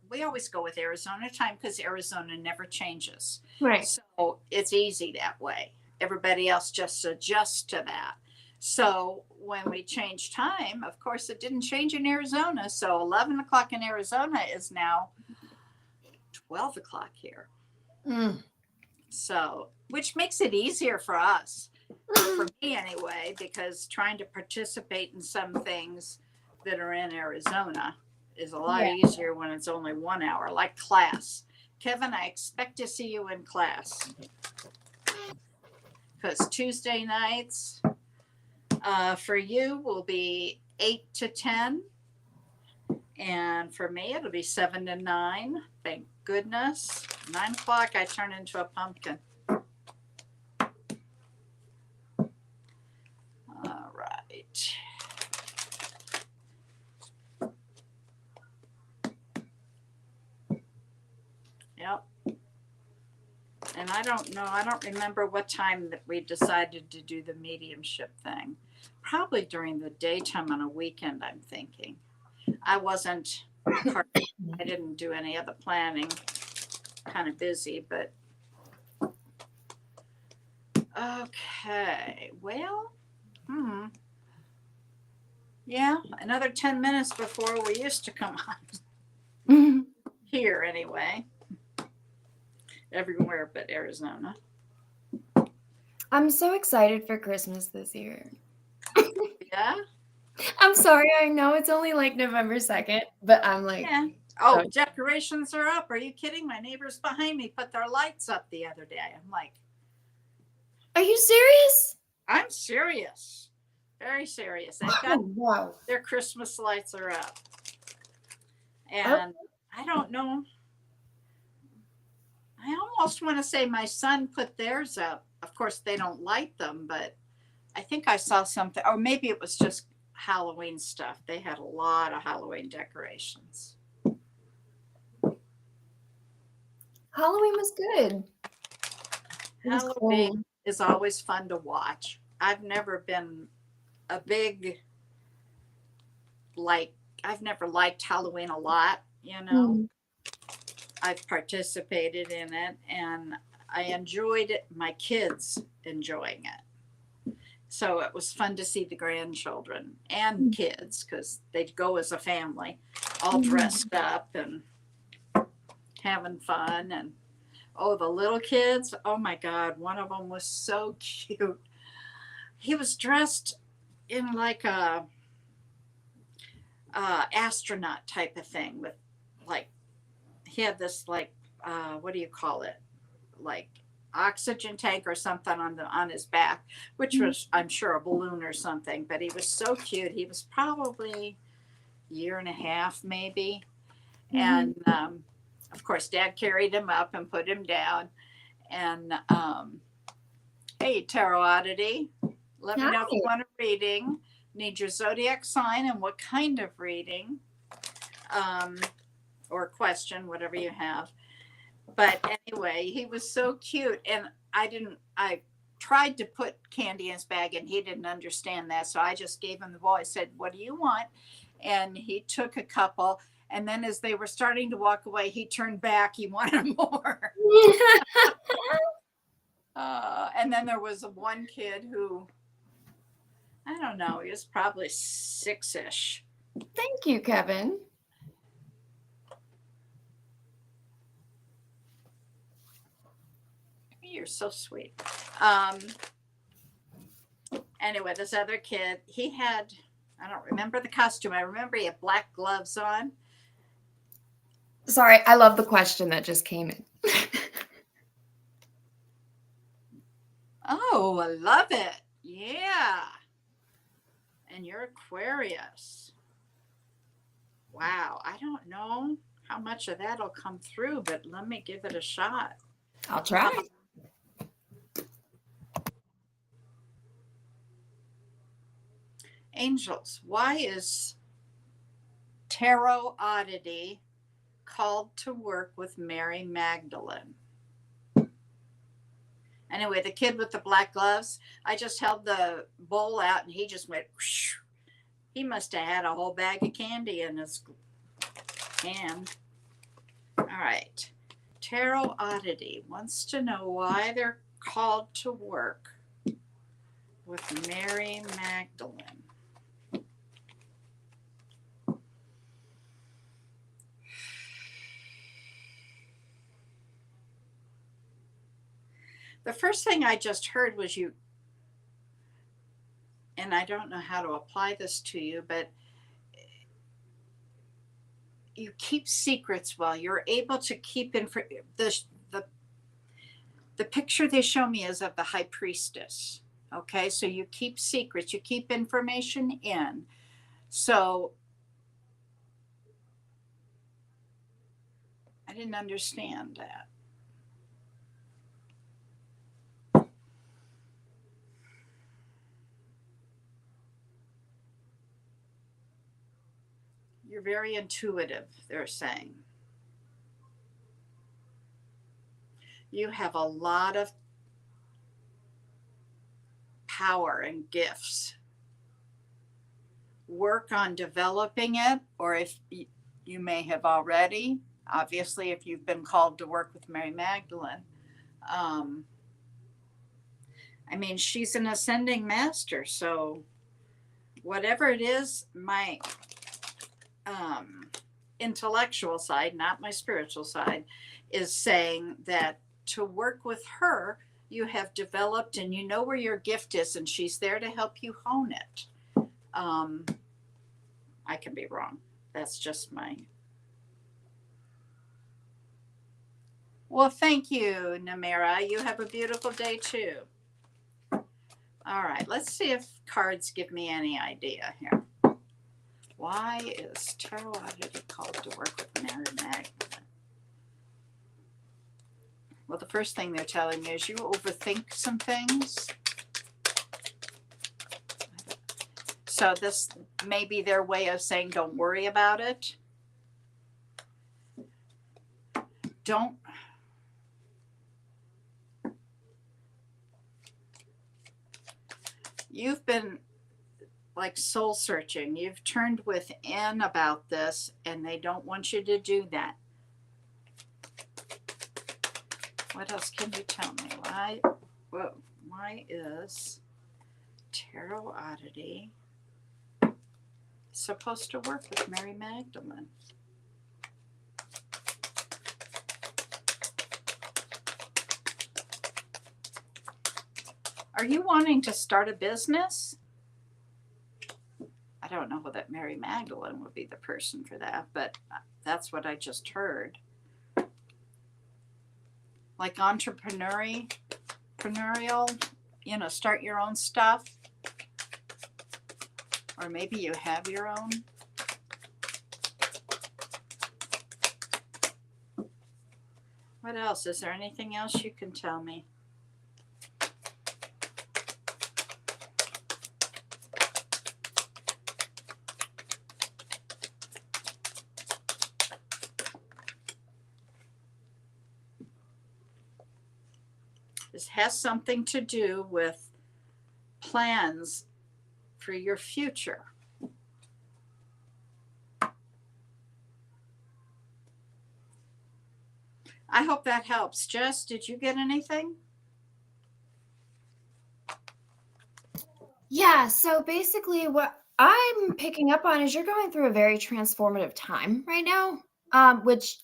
we always go with Arizona time because Arizona never changes. Right. So it's easy that way. Everybody else just adjusts to that. So when we changed time, of course, it didn't change in Arizona. So 11 o'clock in Arizona is now 12 o'clock here. So, which makes it easier for us, for me anyway, because trying to participate in some things that are in Arizona is a lot easier when it's only 1 hour, like class. Kevin, I expect to see you in class. Because Tuesday nights for you will be 8 to 10. And for me, it'll be 7 to 9. Thank goodness. 9 o'clock, I turn into a pumpkin. All right. Yep. And I don't know, I don't remember what time that we decided to do the mediumship thing. Probably during the daytime on a weekend, I'm thinking. I wasn't, I didn't do any of the planning, kind of busy, but okay, well, yeah, another 10 minutes before we used to come on. Here anyway. Everywhere but Arizona. I'm so excited for Christmas this year. Yeah? I'm sorry, I know it's only like November 2nd, but I'm like, Yeah. Oh, decorations are up. Are you kidding? My neighbors behind me put their lights up the other day. I'm like, are you serious? I'm serious. Very serious. They've got Wow. their Christmas lights are up. And I don't know. I almost want to say my son put theirs up. Of course, they don't light them, but I think I saw something, or maybe it was just Halloween stuff. They had a lot of Halloween decorations. Halloween was good. Halloween is always fun to watch. I've never been a big, I've never liked Halloween a lot, you know. I've participated in it and I enjoyed it, my kids enjoying it. So it was fun to see the grandchildren and kids because they'd go as a family, all dressed up and having fun. And oh, the little kids, oh my God, one of them was so cute. He was dressed in like a astronaut type of thing with like, he had this like, what do you call it? Like oxygen tank or something on his back, which was, I'm sure, a balloon or something, but he was so cute. He was probably a year and a half, maybe. And of course, Dad carried him up and put him down. And hey, Tarot Oddity, let me know if you want a reading. Need your zodiac sign and what kind of reading. Or question, whatever you have. But anyway, he was so cute. And I tried to put candy in his bag and he didn't understand that. So I just gave him the bowl. I said, what do you want? And he took a couple. And then as they were starting to walk away, he turned back. He wanted more. And then there was one kid who, I don't know, he was probably 6-ish. Thank you, Kevin. You're so sweet. Anyway, this other kid, he had, I don't remember the costume. I remember he had black gloves on. Sorry, I love the question that just came in. Oh, I love it. Yeah. And you're Aquarius. Wow. I don't know how much of that'll come through, but let me give it a shot. I'll try. Angels, why is Tarot Oddity called to work with Mary Magdalene? Anyway, the kid with the black gloves, I just held the bowl out and he just went, whoosh. He must have had a whole bag of candy in his hand. All right. Tarot Oddity wants to know why they're called to work with Mary Magdalene. The first thing I just heard was you, and I don't know how to apply this to you, but you keep secrets well. You're able to keep the picture they show me is of the high priestess. Okay, so you keep secrets, you keep information in. So I didn't understand that. You're very intuitive, they're saying. You have a lot of power and gifts. Work on developing it, or if you may have already, obviously, if you've been called to work with Mary Magdalene. I mean, she's an ascending master, so whatever it is, my intellectual side, not my spiritual side, is saying that to work with her, you have developed and you know where your gift is, and she's there to help you hone it. I can be wrong. That's just my. Well, thank you, Namira. You have a beautiful day too. All right, let's see if cards give me any idea here. Why is Tarot Oddity called to work with Mary Magdalene? Well, the first thing they're telling me is you overthink some things. So this may be their way of saying don't worry about it. Don't. You've been like soul searching. You've turned within about this, and they don't want you to do that. What else can you tell me? Why is Tarot Oddity supposed to work with Mary Magdalene? Are you wanting to start a business? I don't know that Mary Magdalene would be the person for that, but that's what I just heard. Like entrepreneurial, start your own stuff. Or maybe you have your own. What else? Is there anything else you can tell me? This has something to do with plans for your future. I hope that helps. Jess, did you get anything? Yeah, so basically what I'm picking up on is you're going through a very transformative time right now, which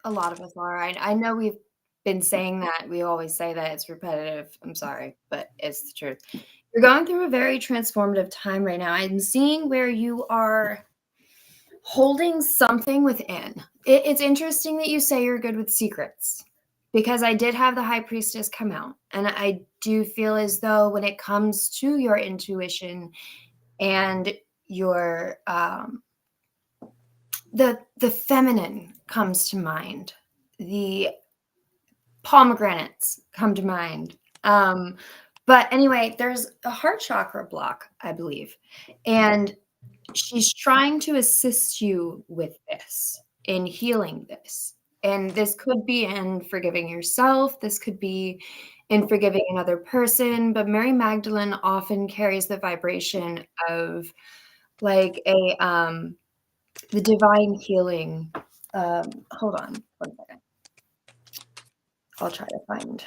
a lot of us are. I know we've been saying that. We always say that. It's repetitive. I'm sorry, but it's the truth. You're going through a very transformative time right now. I'm seeing where you are holding something within. It's interesting that you say you're good with secrets because I did have the High Priestess come out. And I do feel as though when it comes to your intuition and your the feminine comes to mind, the pomegranates come to mind. But anyway, there's a heart chakra block, I believe, and she's trying to assist you with this, in healing this. And this could be in forgiving yourself, this could be in forgiving another person, but Mary Magdalene often carries the vibration of like a the divine healing. Hold on 1 second. I'll try to find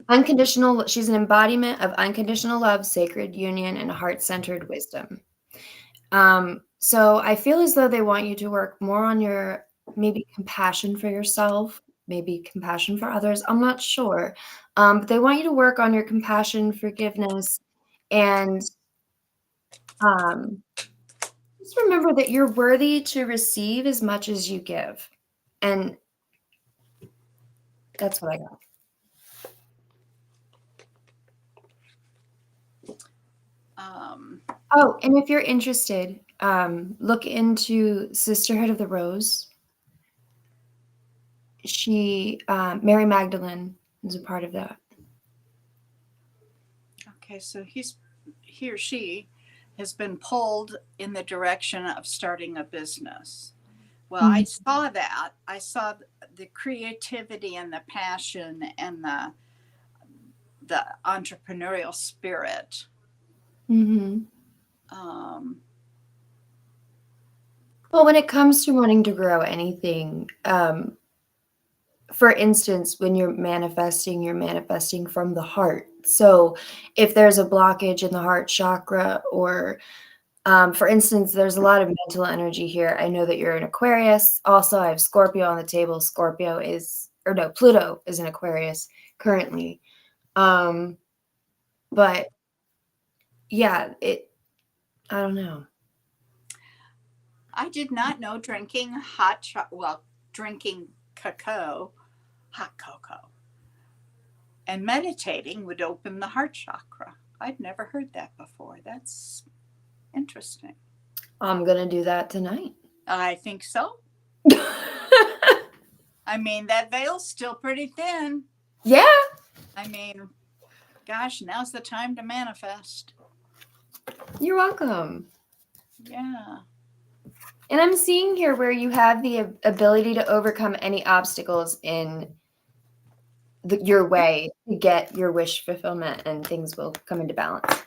unconditional. She's an embodiment of unconditional love, sacred union, and heart-centered wisdom. So I feel as though they want you to work more on your maybe compassion for yourself, maybe compassion for others. I'm not sure. But they want you to work on your compassion, forgiveness, and just remember that you're worthy to receive as much as you give. And that's what I got. Oh, and if you're interested, look into Sisterhood of the Rose. Mary Magdalene is a part of that. Okay, so he or she has been pulled in the direction of starting a business. Well, I saw that. I saw the creativity and the passion and the entrepreneurial spirit. Mm-hmm. Well, when it comes to wanting to grow anything, for instance, when you're manifesting from the heart. So if there's a blockage in the heart chakra, or for instance, there's a lot of mental energy here. I know that you're an Aquarius. Also, I have Scorpio on the table. Pluto is an Aquarius currently. But yeah, I don't know. I did not know drinking drinking hot cocoa, and meditating would open the heart chakra. I'd never heard that before. That's interesting. I'm going to do that tonight. I think so. I mean, that veil's still pretty thin. Yeah. I mean, gosh, now's the time to manifest. You're welcome. Yeah. And I'm seeing here where you have the ability to overcome any obstacles in your way to get your wish fulfillment, and things will come into balance.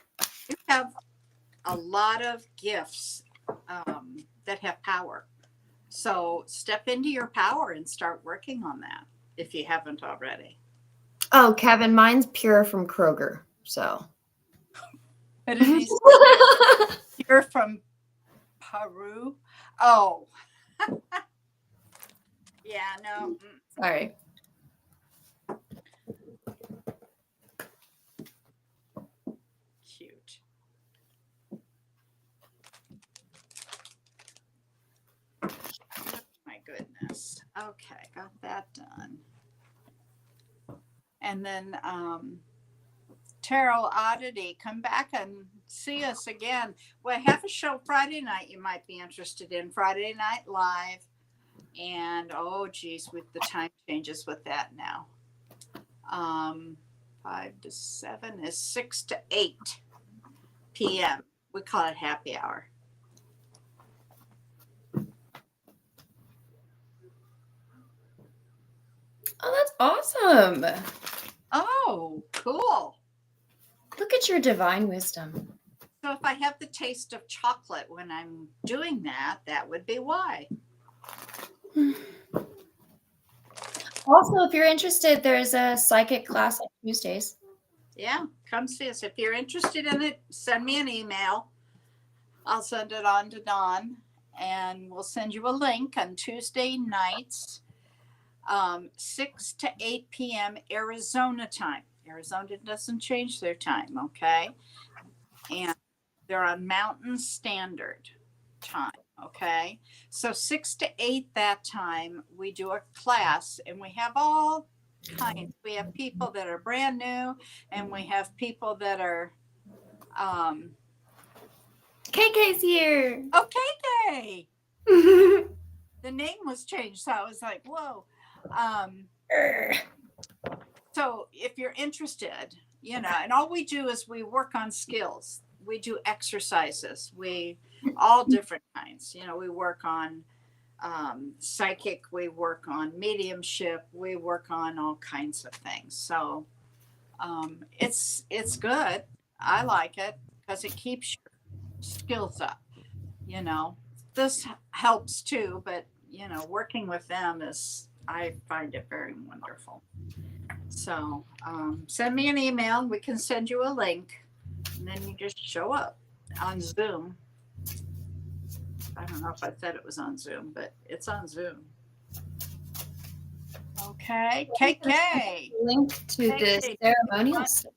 You have a lot of gifts that have power. So step into your power and start working on that if you haven't already. Oh, Kevin, mine's pure from Kroger. So. But it is pure from Peru. Oh. Yeah, no. Sorry. Cute. My goodness. Okay, got that done. And then Tarot Oddity, come back and see us again. Well, I have a show Friday night you might be interested in. Friday Night Live. And oh geez, with the time changes with that now. 5 to 7 is 6 to 8 p.m. We call it happy hour. Oh, that's awesome. Oh, cool. Look at your divine wisdom. So if I have the taste of chocolate when I'm doing that, that would be why. Also, if you're interested, there's a psychic class on Tuesdays. Yeah, come see us. If you're interested in it, send me an email. I'll send it on to Dawn, and we'll send you a link on Tuesday nights. 6 to 8 p.m. Arizona time. Arizona doesn't change their time, okay? And they're on Mountain Standard Time, okay? So 6 to 8 that time, we do a class, and we have all kinds. We have people that are brand new, and we have people that are, KK's here. oh, KK. The name was changed, so I was like, whoa. So if you're interested, and all we do is we work on skills. We do exercises. All different kinds. We work on psychic. We work on mediumship. We work on all kinds of things. So it's good. I like it because it keeps your skills up. This helps too, but working with them I find it very wonderful. So send me an email and we can send you a link, and then you just show up on Zoom. I don't know if I said it was on Zoom, but it's on Zoom. Okay, KK. Link to the ceremonial stuff.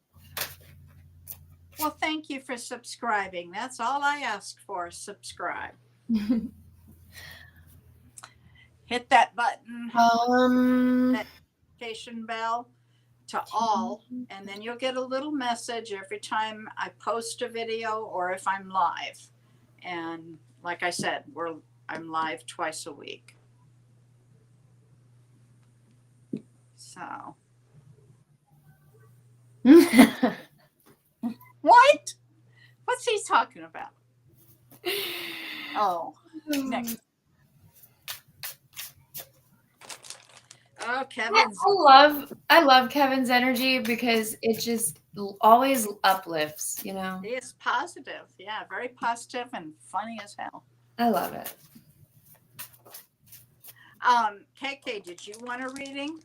Well, thank you for subscribing. That's all I ask for. Subscribe. Hit that button. That notification bell to all, and then you'll get a little message every time I post a video or if I'm live. And like I said, I'm live twice a week. So what? What's he talking about? Oh, next. Oh, Kevin's. I love Kevin's energy because it just always uplifts, He is positive. Yeah, very positive and funny as hell. I love it. KK, did you want a reading?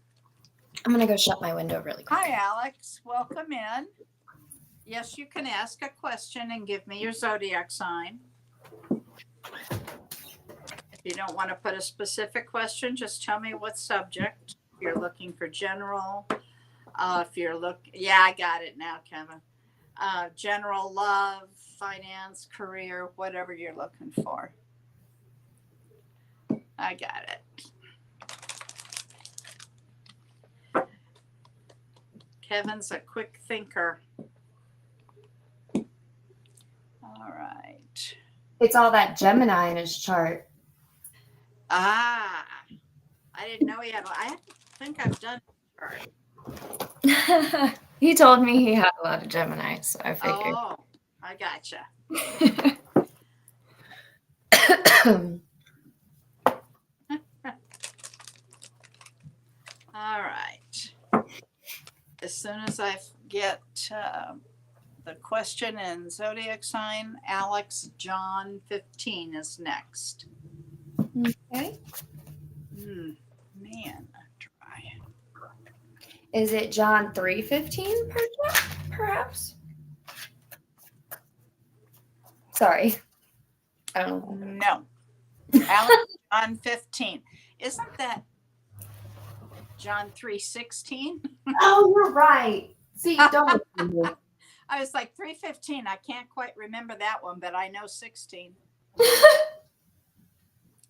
I'm gonna go shut my window really quick. Hi, Alex. Welcome in. Yes, you can ask a question and give me your zodiac sign. If you don't want to put a specific question, just tell me what subject. If you're looking for general, yeah, I got it now, Kevin. General, love, finance, career, whatever you're looking for. I got it. Kevin's a quick thinker. All right. It's all that Gemini in his chart. I didn't know he had. I think I've done it. He told me he had a lot of Gemini, so I figured. Oh, I gotcha. All right. As soon as I get the question and zodiac sign, Alex, John 15 is next. Okay. Man, dry. Is it John 3:15 perhaps? Sorry. I don't know. No. Alex, John 15. Isn't that John 3:16? Oh, you're right. See, don't. I was like 3:15. I can't quite remember that one, but I know 16.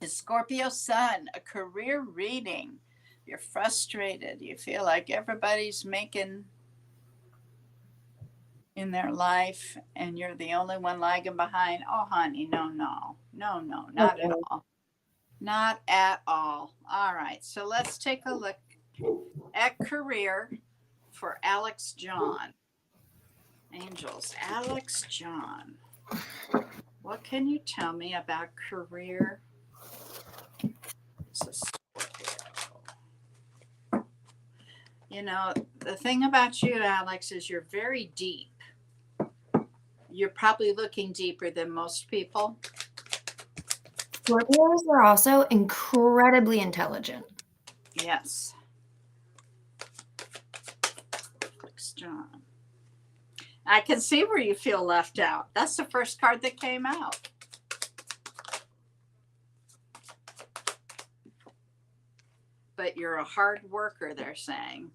Scorpio Sun, a career reading. You're frustrated. You feel like everybody's making in their life and you're the only one lagging behind. Oh, honey, no, not at all. Not at all. All right. So let's take a look at career for Alex John. Angels, Alex John. What can you tell me about career? The thing about you, Alex, is you're very deep. You're probably looking deeper than most people. Scorpios are also incredibly intelligent. Yes. Alex John. I can see where you feel left out. That's the first card that came out. but you're a hard worker, they're saying.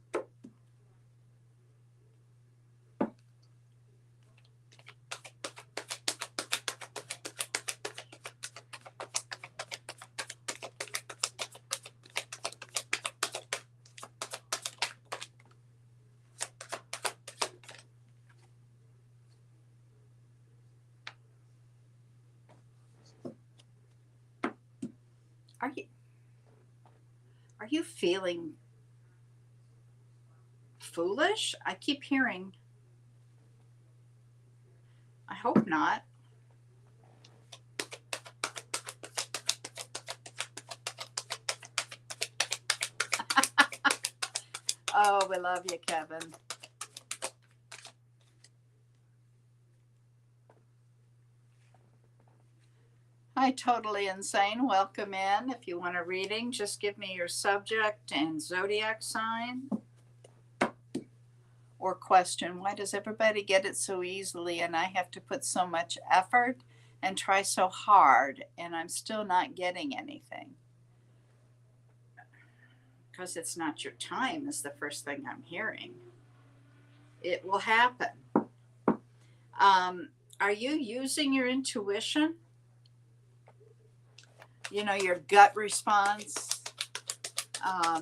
Are you feeling foolish? I keep hearing. I hope not. Oh, we love you, Kevin. Hi, Totally Insane. Welcome in. If you want a reading, just give me your subject and zodiac sign. Or question, why does everybody get it so easily and I have to put so much effort and try so hard and I'm still not getting anything? Because it's not your time is the first thing I'm hearing. It will happen. Are you using your intuition? You know, your gut response. Well,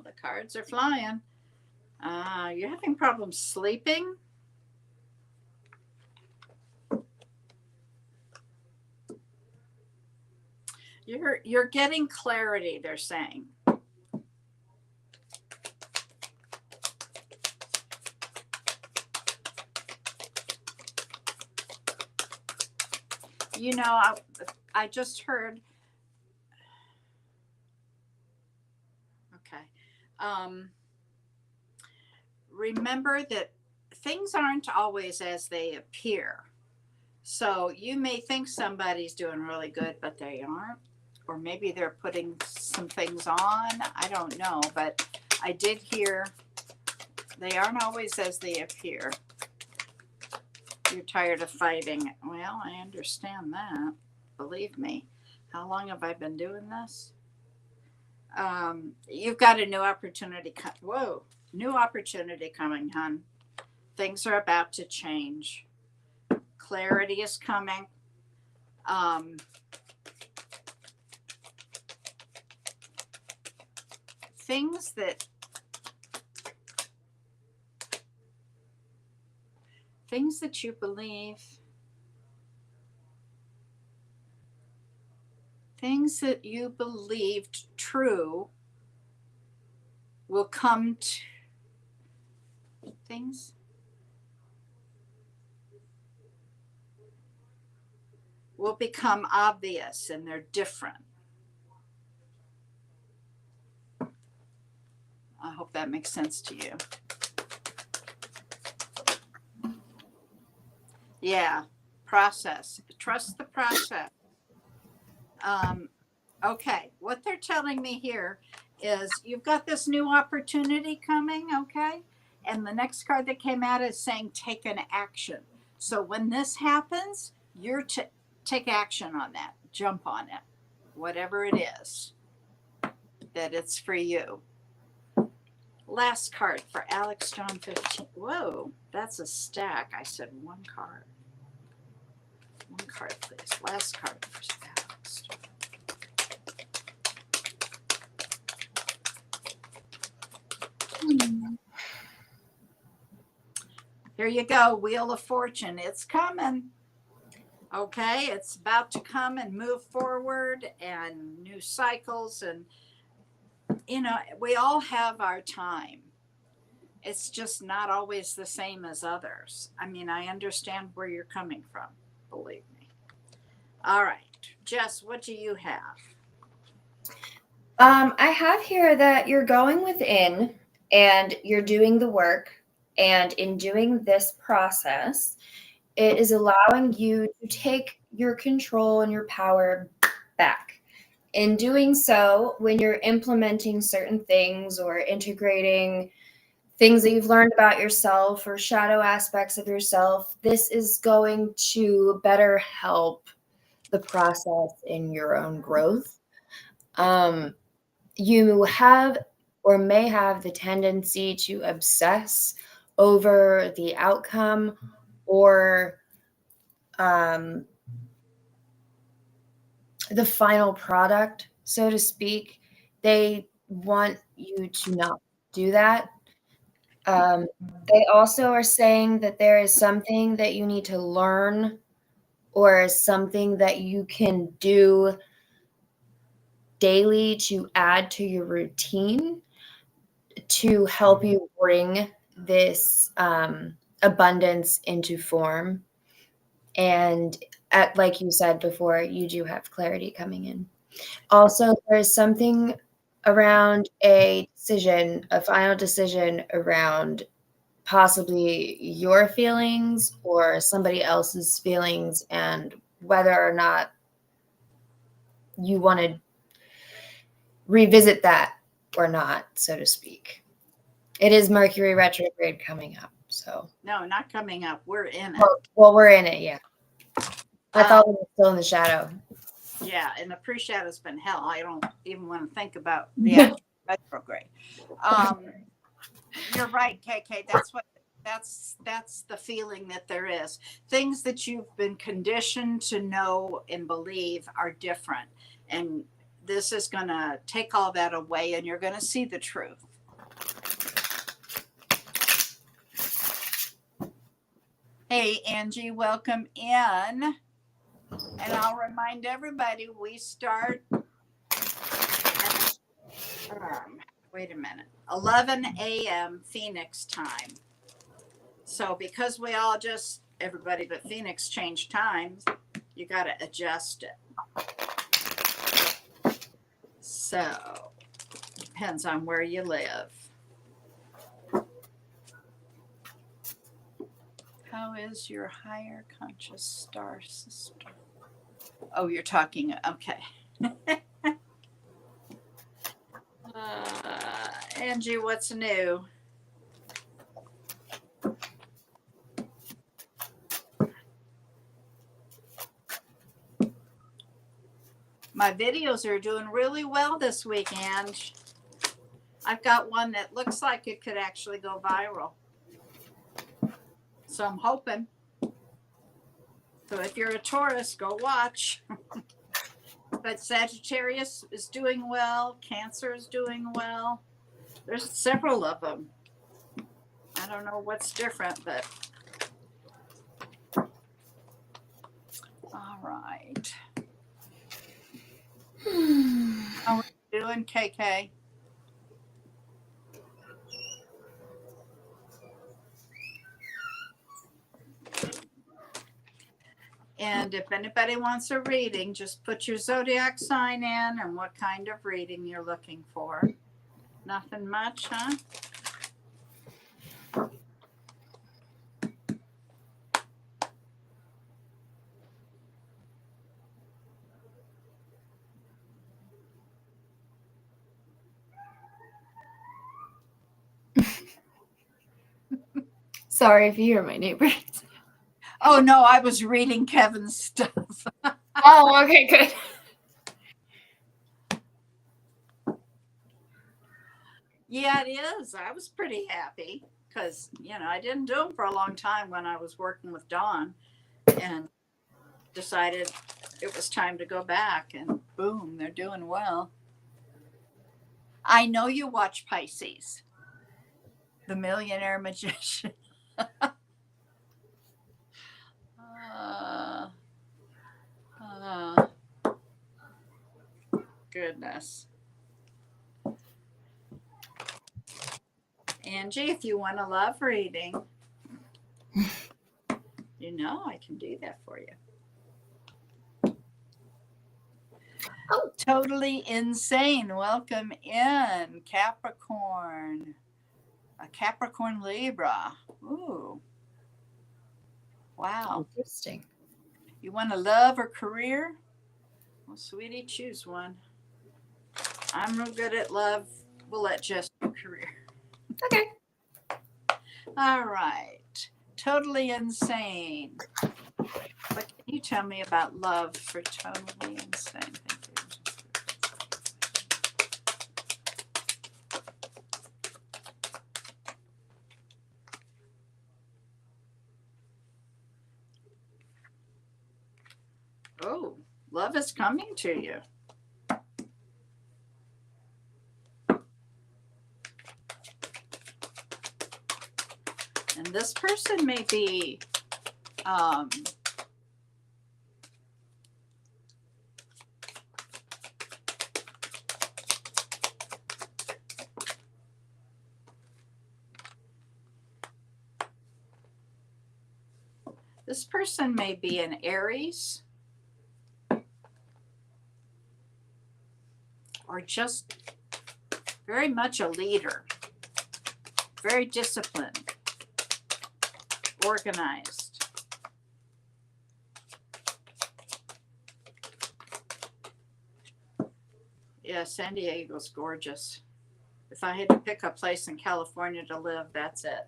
the cards are flying. You're having problems sleeping. You're getting clarity, they're saying. You know, I just heard. Okay. Remember that things aren't always as they appear. So you may think somebody's doing really good, but they aren't. Or maybe they're putting some things on. I don't know. But I did hear they aren't always as they appear. You're tired of fighting. Well, I understand that. Believe me. How long have I been doing this? You've got a new opportunity. Whoa, new opportunity coming, hon. Things are about to change. Clarity is coming. Things that you believe, things that you believed true will come to things. Will become obvious and they're different. I hope that makes sense to you. Yeah, process. Trust the process. Okay, what they're telling me here is you've got this new opportunity coming, okay? And the next card that came out is saying take an action. So when this happens, you're to take action on that. Jump on it. Whatever it is, that it's for you. Last card for Alex John 15. Whoa, that's a stack. I said one card. One card, please. Last card for Alex. Here you go, Wheel of Fortune. It's coming. Okay, it's about to come and move forward and new cycles. And, you know, we all have our time. It's just not always the same as others. I mean, I understand where you're coming from, believe me. All right, Jess, what do you have? I have here that you're going within and you're doing the work. And in doing this process, it is allowing you to take your control and your power back. In doing so, when you're implementing certain things or integrating things that you've learned about yourself or shadow aspects of yourself. This is going to better help the process in your own growth. You have or may have the tendency to obsess over the outcome or the final product, so to speak. They want you to not do that. They also are saying that there is something that you need to learn or something that you can do daily to add to your routine to help you bring this abundance into form. And like you said before, you do have clarity coming in. Also, there's something around a decision, a final decision around possibly your feelings or somebody else's feelings and whether or not you want to revisit that or not, so to speak. It is Mercury retrograde coming up, so. No, not coming up. We're in it. Well, we're in it, yeah. I thought we were still in the shadow. Yeah, and the pre-shadow's been hell. I don't even want to think about the actual retrograde. You're right, KK. That's the feeling that there is. Things that you've been conditioned to know and believe are different. And this is going to take all that away and you're going to see the truth. Hey, Angie, welcome in. And I'll remind everybody, we start at, wait a minute, 11 a.m. Phoenix time. So because we all just, everybody but Phoenix changed times, you got to adjust it. So depends on where you live. How is your higher conscious star system? Oh, you're talking, okay. Angie, what's new? My videos are doing really well this weekend. I've got one that looks like it could actually go viral. So I'm hoping. So if you're a Taurus, go watch. But Sagittarius is doing well. Cancer is doing well. There's several of them. I don't know what's different, but. All right. How are you doing, KK? And if anybody wants a reading, just put your zodiac sign in and what kind of reading you're looking for. Nothing much, huh? Sorry if you hear my neighbors. Oh, no, I was reading Kevin's stuff. Oh, okay, good. Yeah, it is. I was pretty happy because, I didn't do them for a long time when I was working with Dawn and decided it was time to go back and boom, they're doing well. I know you watch Pisces, The Millionaire Magician. Goodness. Angie, if you want a love reading, I can do that for you. Oh, totally insane. Welcome in, Capricorn. A Capricorn Libra. Ooh. Wow. Interesting. You want a love or career? Well, sweetie, choose one. I'm real good at love. We'll let Jess do career. Okay. All right. Totally insane. What can you tell me about love for totally insane? Thank you. Oh, love is coming to you. And this person may be this person may be an Aries or just very much a leader, very disciplined, organized. Yeah, San Diego's gorgeous. If I had to pick a place in California to live, that's it.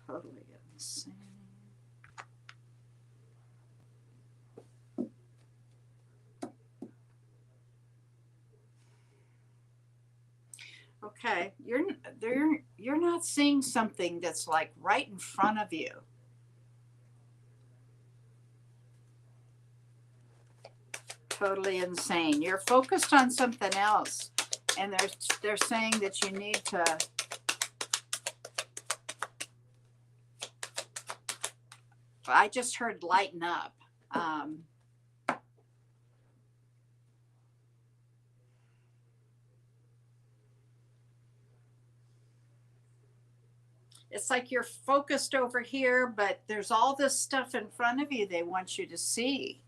Totally insane. Okay, you're not seeing something that's like right in front of you. Totally insane. You're focused on something else, and they're saying that you need to I just heard lighten up. It's like you're focused over here, but there's all this stuff in front of you they want you to see.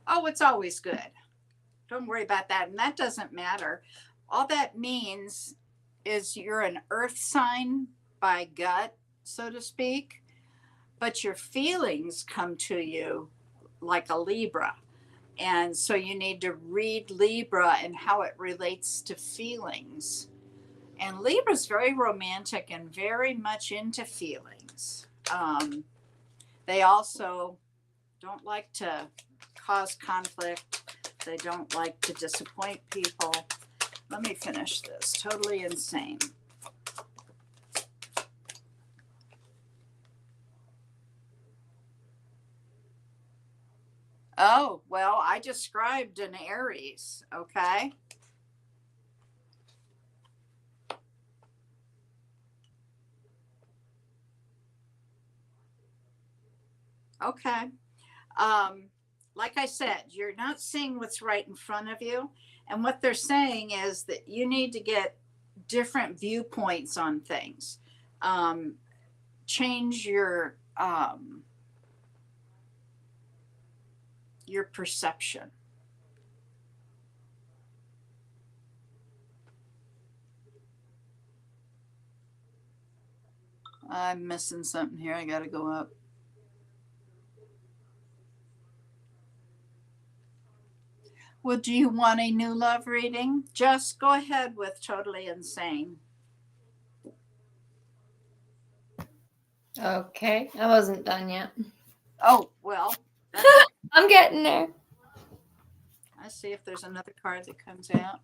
Oh, it's always good. Don't worry about that. And that doesn't matter. All that means is you're an earth sign by gut, so to speak, but your feelings come to you like a Libra. And so you need to read Libra and how it relates to feelings. And Libra's very romantic and very much into feelings. They also don't like to cause conflict. They don't like to disappoint people. Let me finish this. Totally insane. Oh, well, I described an Aries, okay? Okay. Like I said, you're not seeing what's right in front of you. And what they're saying is that you need to get different viewpoints on things. Change your perception. I'm missing something here. I got to go up. Well, do you want a new love reading? Just go ahead with Totally Insane. Okay, I wasn't done yet. Oh, well. I'm getting there. I see if there's another card that comes out.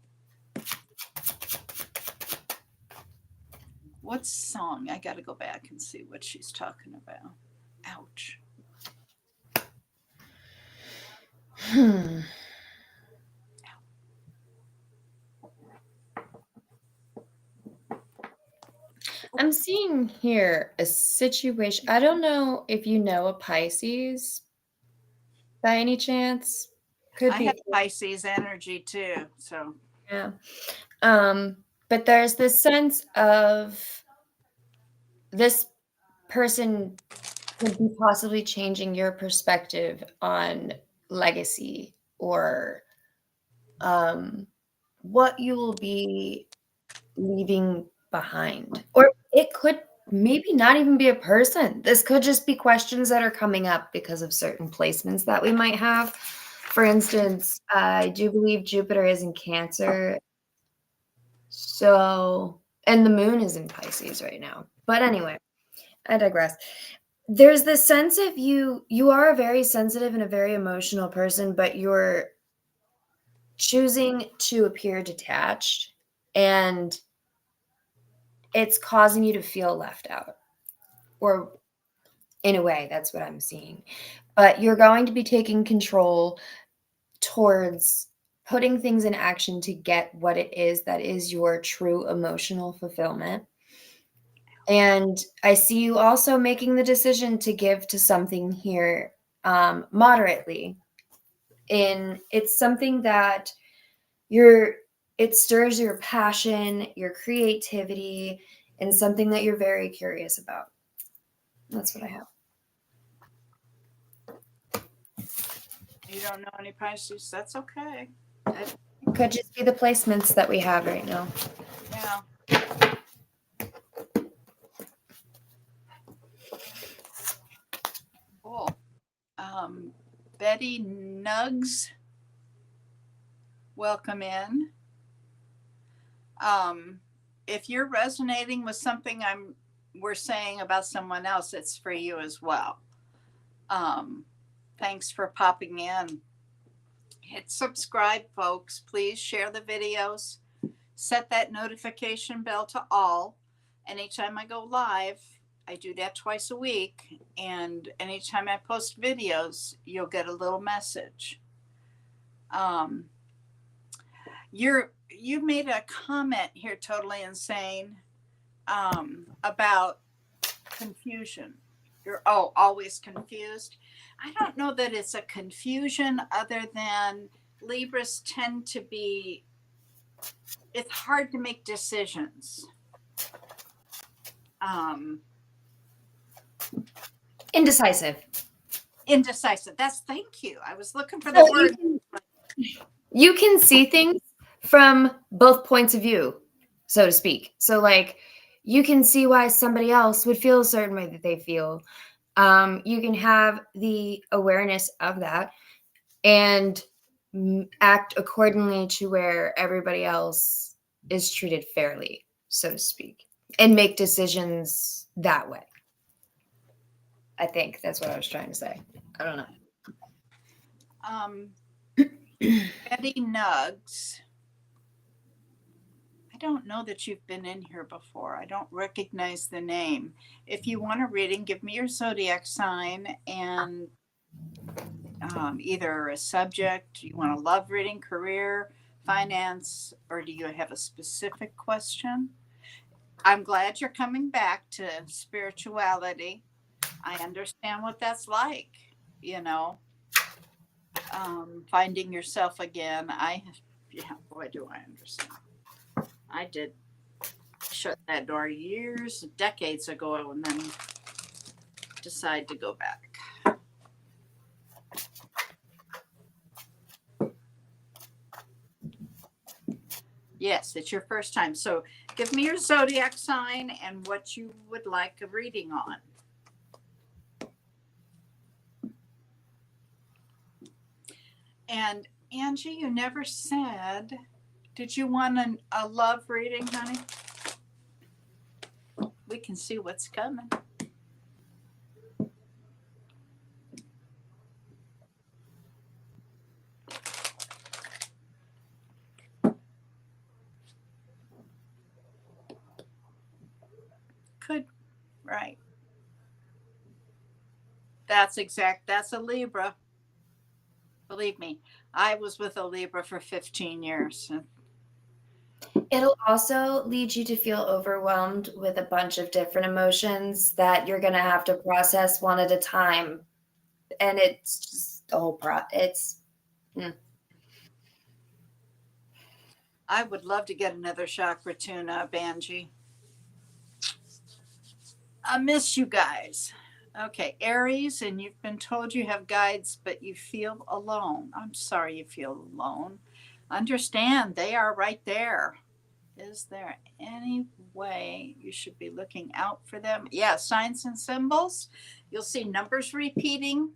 What song? I got to go back and see what she's talking about. Ouch. I'm seeing here a situation. I don't know if you know a Pisces by any chance. Could I be. have Pisces energy too, so. Yeah. But there's this sense of this person could be possibly changing your perspective on legacy or what you will be leaving behind. Or it could maybe not even be a person. This could just be questions that are coming up because of certain placements that we might have. For instance, I do believe Jupiter is in Cancer. So, and the moon is in Pisces right now. But anyway, I digress. There's this sense of you are a very sensitive and a very emotional person, but you're choosing to appear detached, and it's causing you to feel left out. Or in a way, that's what I'm seeing. But you're going to be taking control towards putting things in action to get what it is that is your true emotional fulfillment. And I see you also making the decision to give to something here moderately. It's something that it stirs your passion, your creativity, and something that you're very curious about. That's what I have. You don't know any Pisces? That's okay. It could just be the placements that we have right now. Yeah. Cool. Betty Nugs, welcome in. If you're resonating with something we're saying about someone else, it's for you as well. Thanks for popping in. Hit subscribe, folks. Please share the videos. Set that notification bell to all. Anytime I go live, I do that twice a week. And anytime I post videos, you'll get a little message. You made a comment here, Totally Insane, about confusion. You're always confused. I don't know that it's a confusion, other than Libras tend to be, it's hard to make decisions. Indecisive. Thank you. I was looking for the word. You can see things from both points of view, so to speak. So like, you can see why somebody else would feel a certain way that they feel. You can have the awareness of that and act accordingly to where everybody else is treated fairly, so to speak, and make decisions that way. I think that's what I was trying to say. I don't know. Betty Nugs. I don't know that you've been in here before. I don't recognize the name. If you want a reading, give me your zodiac sign and either a subject. You want a love reading, career, finance, or do you have a specific question? I'm glad you're coming back to spirituality. I understand what that's like, finding yourself again. Boy, do I understand. I did shut that door decades ago, and then decide to go back. Yes, it's your first time. So give me your zodiac sign and what you would like a reading on. And Angie, you never said, did you want a love reading, honey? We can see what's coming. Right. That's a Libra. Believe me, I was with a Libra for 15 years. It'll also lead you to feel overwhelmed with a bunch of different emotions that you're going to have to process one at a time. And it's just the whole I would love to get another chakra tune-up, Angie. I miss you guys. Okay, Aries, and you've been told you have guides, but you feel alone. I'm sorry you feel alone. Understand, they are right there. is there any way you should be looking out for them? Yeah, signs and symbols. You'll see numbers repeating.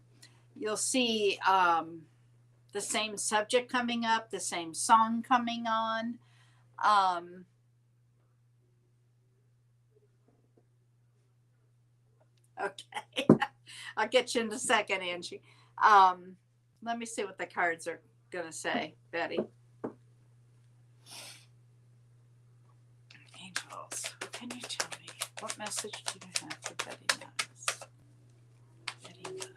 You'll see the same subject coming up, the same song coming on. Okay. I'll get you in a second, Angie. Let me see what the cards are going to say, Betty. Angels, what can you tell me? What message do you have for Betty Knows? Betty Knows.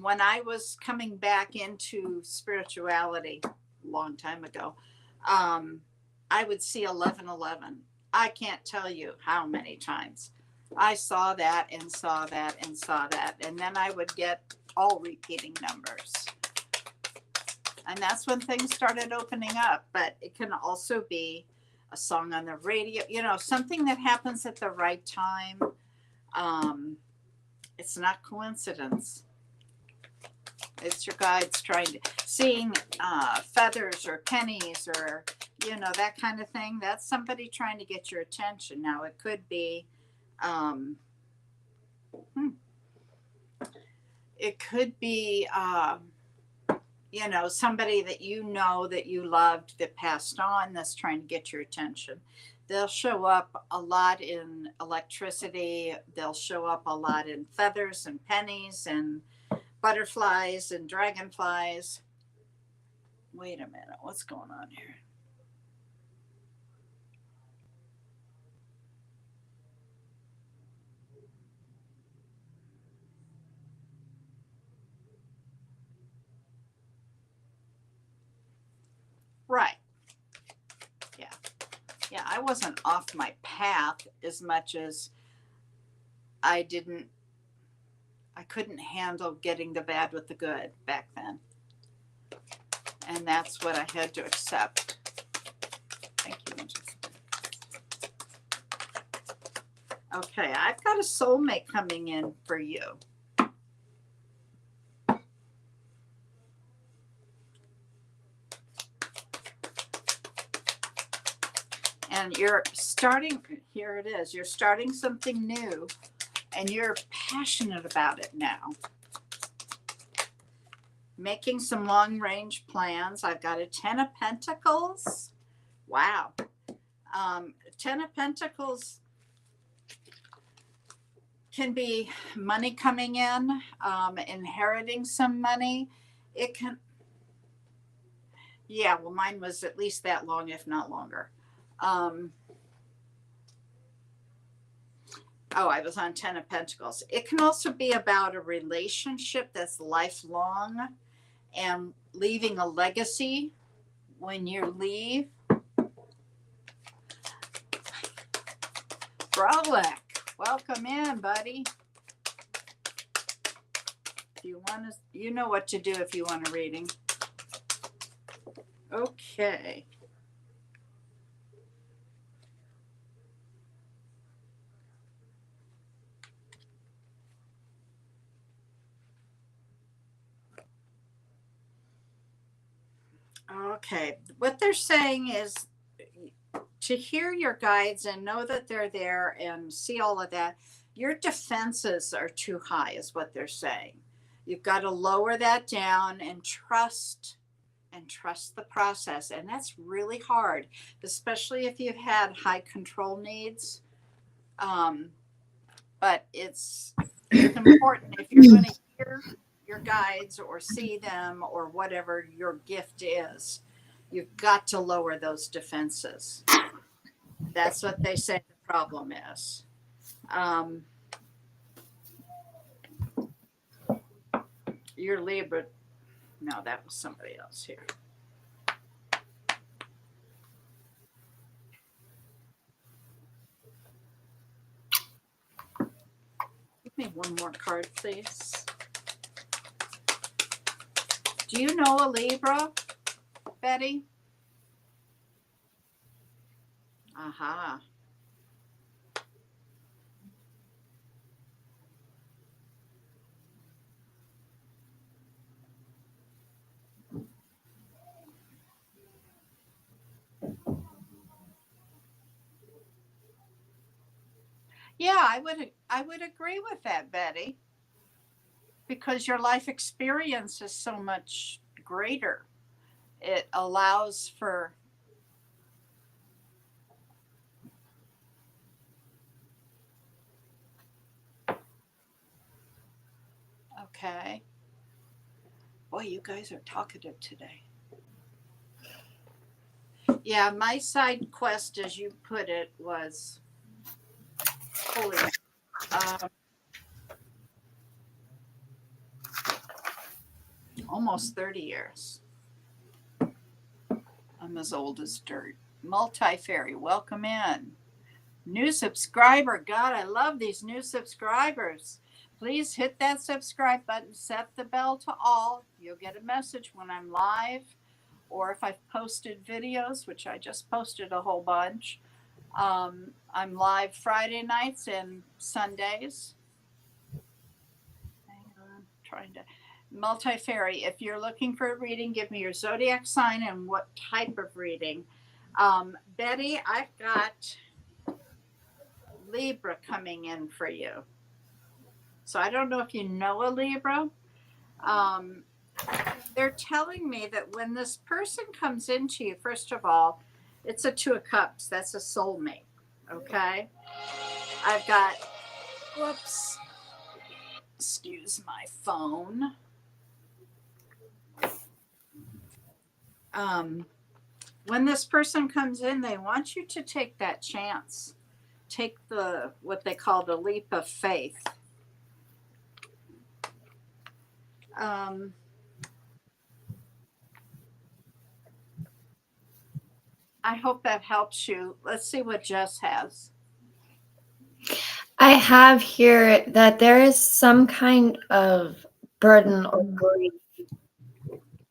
When I was coming back into spirituality a long time ago, I would see 1111. I can't tell you how many times I saw that and saw that and saw that. And then I would get all repeating numbers. And that's when things started opening up. But it can also be a song on the radio, you know, something that happens at the right time. It's not coincidence. It's your guides trying to seeing feathers or pennies or, you know, that kind of thing. That's somebody trying to get your attention. Now it could be, it could be, you know, somebody that you loved that passed on that's trying to get your attention. They'll show up a lot in electricity. They'll show up a lot in feathers and pennies and butterflies and dragonflies. Wait a minute, what's going on here? Right. Yeah, I wasn't off my path as much as I couldn't handle getting the bad with the good back then. And that's what I had to accept. Thank you, Angel. Okay, I've got a soulmate coming in for you. And you're starting, here it is, you're starting something new and you're passionate about it now. Making some long range plans. I've got a 10 of Pentacles. Wow. 10 of Pentacles can be money coming in, inheriting some money. It can, yeah, well, mine was at least that long, if not longer. I was on 10 of Pentacles. It can also be about a relationship that's lifelong and leaving a legacy when you leave. Brolic, welcome in, buddy. If you want to, you know what to do if you want a reading. Okay. Okay, what they're saying is to hear your guides and know that they're there and see all of that, your defenses are too high is what they're saying. You've got to lower that down and trust the process. And that's really hard, especially if you've had high control needs. But it's important if you're going to hear your guides or see them or whatever your gift is, you've got to lower those defenses. That's what they say the problem is. You're Libra. No, that was somebody else here. Give me one more card, please. Do you know a Libra, Betty? Aha. Yeah, I would agree with that, Betty, because your life experience is so much greater. It allows for, okay. Boy, you guys are talkative today. Yeah, my side quest, as you put it, was holy, um, almost 30 years. I'm as old as dirt. Multi Fairy, welcome in. New subscriber. God, I love these new subscribers. Please hit that subscribe button, set the bell to all. You'll get a message when I'm live or if I've posted videos, which I just posted a whole bunch. I'm live Friday nights and Sundays. Hang on, trying to. Multi Fairy, if you're looking for a reading, give me your zodiac sign and what type of reading. Betty, I've got Libra coming in for you. So I don't know if you know a Libra. They're telling me that when this person comes into you, first of all, it's a Two of Cups. That's a soulmate. Okay. I've got, whoops, excuse my phone. When this person comes in, they want you to take that chance. Take what they call the leap of faith. I hope that helps you. Let's see what Jess has. I have here that there is some kind of burden or grief,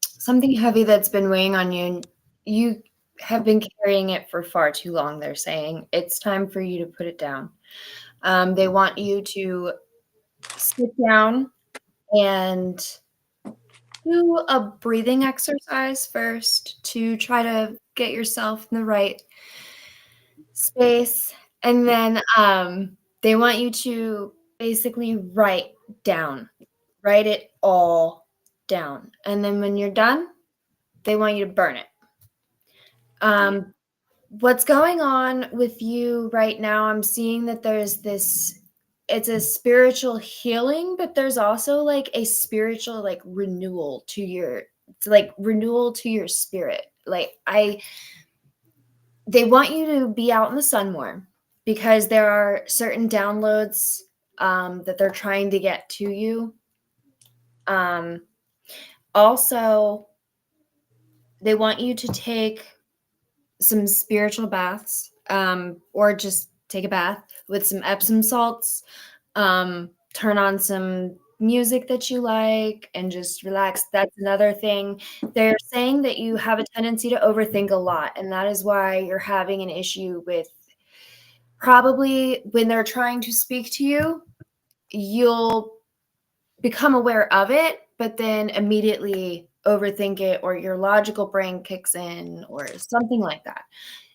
something heavy that's been weighing on you. You have been carrying it for far too long, they're saying. It's time for you to put it down. They want you to sit down and do a breathing exercise first to try to get yourself in the right space. And then they want you to basically write it all down. And then when you're done, they want you to burn it. What's going on with you right now, I'm seeing that there's this, it's a spiritual healing, but there's also like a spiritual like renewal to your, it's like renewal to your spirit. Like they want you to be out in the sun more because there are certain downloads that they're trying to get to you. Also, they want you to take some spiritual baths or just take a bath with some Epsom salts, turn on some music that you like and just relax. That's another thing. They're saying that you have a tendency to overthink a lot, and that is why you're having an issue with probably when they're trying to speak to you, you'll become aware of it, but then immediately overthink it, or your logical brain kicks in or something like that.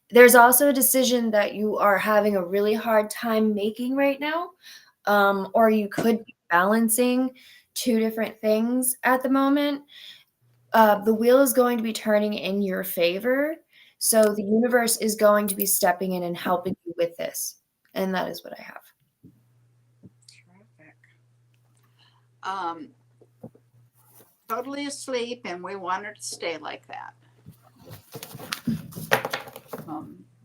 There's also a decision that you are having a really hard time making right now, or you could be balancing two different things at the moment. The wheel is going to be turning in your favor. So the universe is going to be stepping in and helping you with this. And that is what I have. Terrific. Totally asleep, and we want her to stay like that.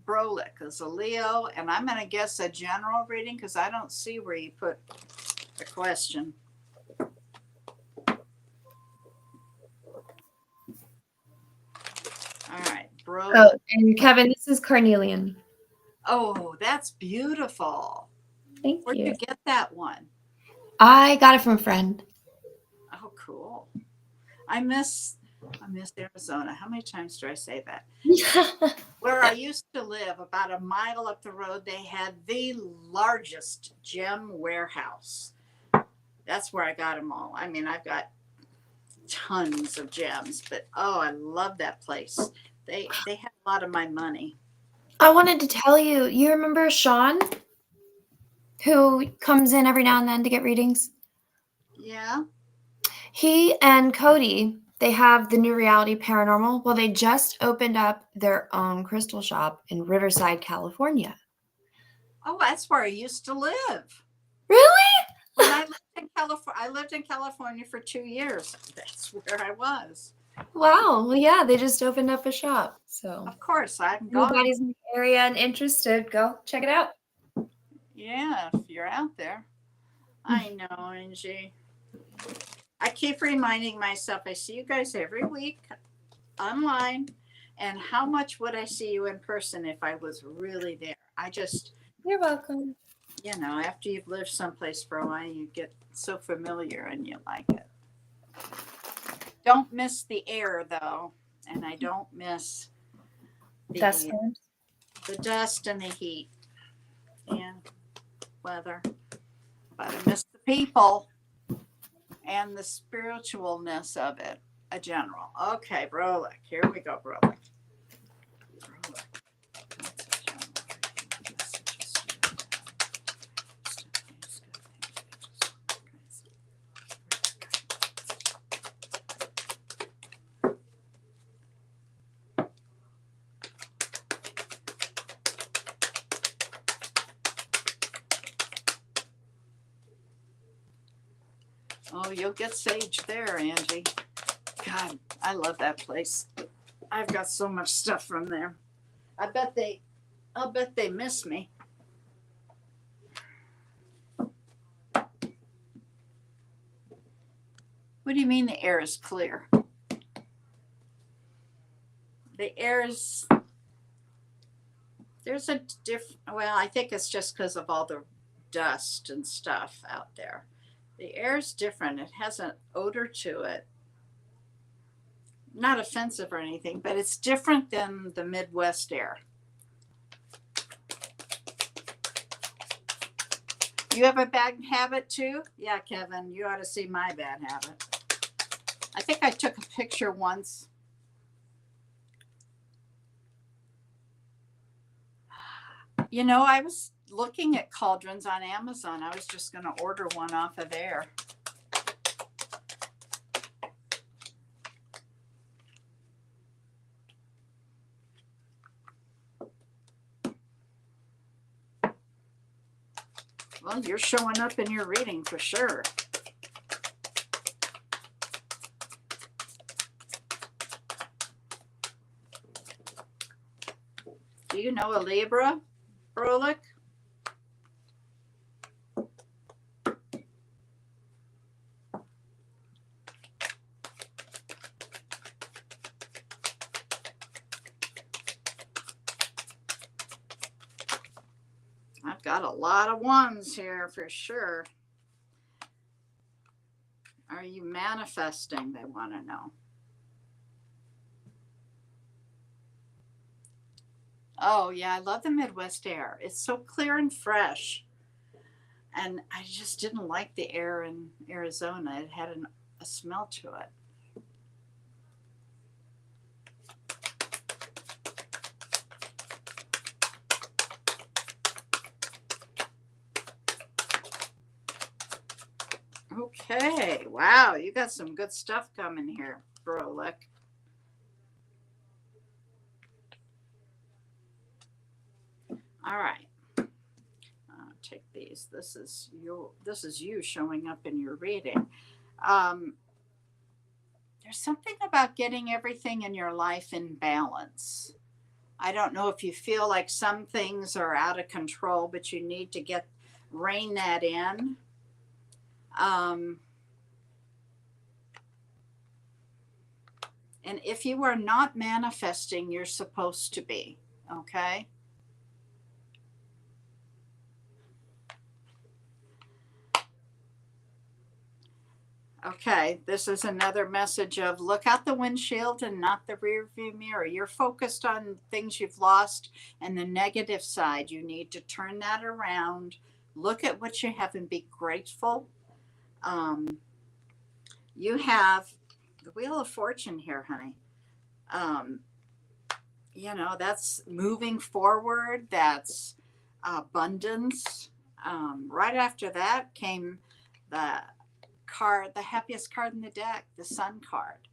Brolick is a Leo, and I'm going to guess a general reading because I don't see where you put the question. All right, Brolick. Oh, and Kevin, this is carnelian. Oh, that's beautiful. Thank Where'd you. you get that one? I got it from a friend. Oh, cool. I miss Arizona. How many times do I say that? Where I used to live, about a mile up the road, they had the largest gem warehouse. That's where I got them all. I mean, I've got tons of gems, but oh, I love that place. They have a lot of my money. I wanted to tell you, you remember Sean, who comes in every now and then to get readings. Yeah. He and Cody, they have the New Reality Paranormal. Well, they just opened up their own crystal shop in Riverside, California. Oh, that's where I used to live. Really? When I lived in California for 2 years. That's where I was. Wow. Well, yeah, they just opened up a shop. So Of course, I've if gone. anybody's in the area and interested, go check it out. Yeah, if you're out there. I know, Angie. I keep reminding myself I see you guys every week online, and how much would I see you in person if I was really there? I just, You're welcome. after you've lived someplace for a while, you get so familiar and you like it. Don't miss the air though, and I don't miss Dust storms. the dust and the heat and weather, but I miss the people and the spiritualness of it, a general. Okay, Brolick, here we go, Brolick. Oh, you'll get sage there, Angie. God, I love that place. I've got so much stuff from there. I'll bet they miss me. What do you mean the air is clear? The air is, there's a well, I think it's just because of all the dust and stuff out there. The air is different. It has an odor to it. Not offensive or anything, but it's different than the Midwest air. You have a bad habit too? Yeah, Kevin, you ought to see my bad habit. I think I took a picture once. I was looking at cauldrons on Amazon. I was just going to order one off of there. Well, you're showing up in your reading for sure. Do you know a Libra, Brolick? I've got a lot of ones here for sure. Are you manifesting? They want to know. Oh, yeah, I love the Midwest air. It's so clear and fresh. And I just didn't like the air in Arizona. It had a smell to it. Okay, wow, you got some good stuff coming here, Brolick. All right, take these. This is you showing up in your reading. There's something about getting everything in your life in balance. I don't know if you feel like some things are out of control, but you need to rein that in. And if you are not manifesting, you're supposed to be, okay? Okay, this is another message of look out the windshield and not the rear view mirror. You're focused on things you've lost and the negative side. You need to turn that around. Look at what you have and be grateful. You have the Wheel of Fortune here, honey. That's moving forward. That's abundance. Right after that came the card, the happiest card in the deck, the Sun card.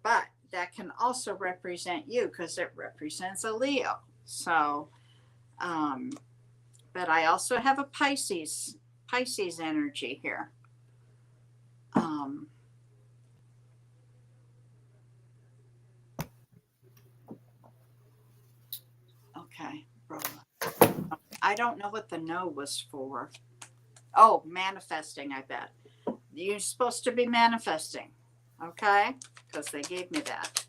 But that can also represent you because it represents a Leo. So, but I also have a Pisces energy here. Okay, I don't know what the no was for. Oh, manifesting, I bet. You're supposed to be manifesting, okay? Because they gave me that.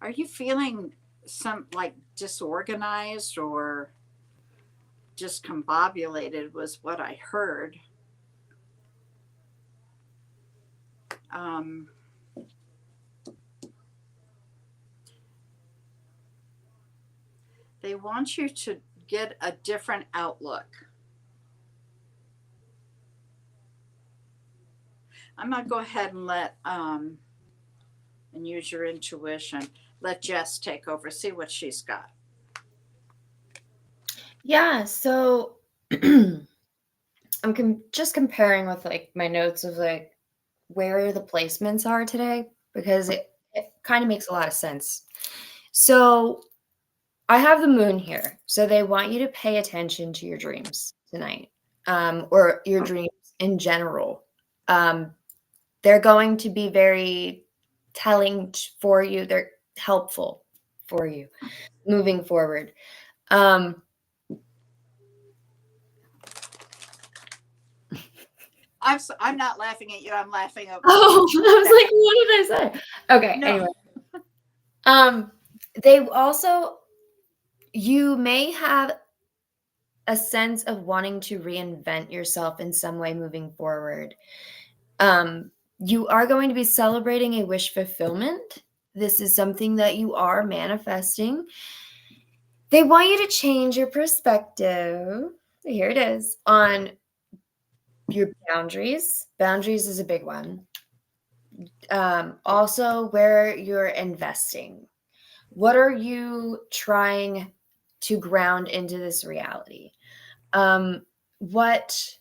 Are you feeling some like disorganized or discombobulated was what I heard. They want you to get a different outlook. I'm going to go ahead and let, and use your intuition. Let Jess take over, see what she's got. Yeah, so I'm just comparing with like my notes of like where the placements are today because it kind of makes a lot of sense. So I have the moon here. So they want you to pay attention to your dreams tonight, or your dreams in general. They're going to be very telling for you. They're helpful for you moving forward. I'm not laughing at you. I'm laughing at. Oh, I was like, what did I say? Okay. No. Anyway, they also, you may have a sense of wanting to reinvent yourself in some way moving forward. You are going to be celebrating a wish fulfillment. This is something that you are manifesting. They want you to change your perspective. Here it is on your boundaries. Boundaries is a big one. Also, where you're investing. What are you trying to ground into this reality? What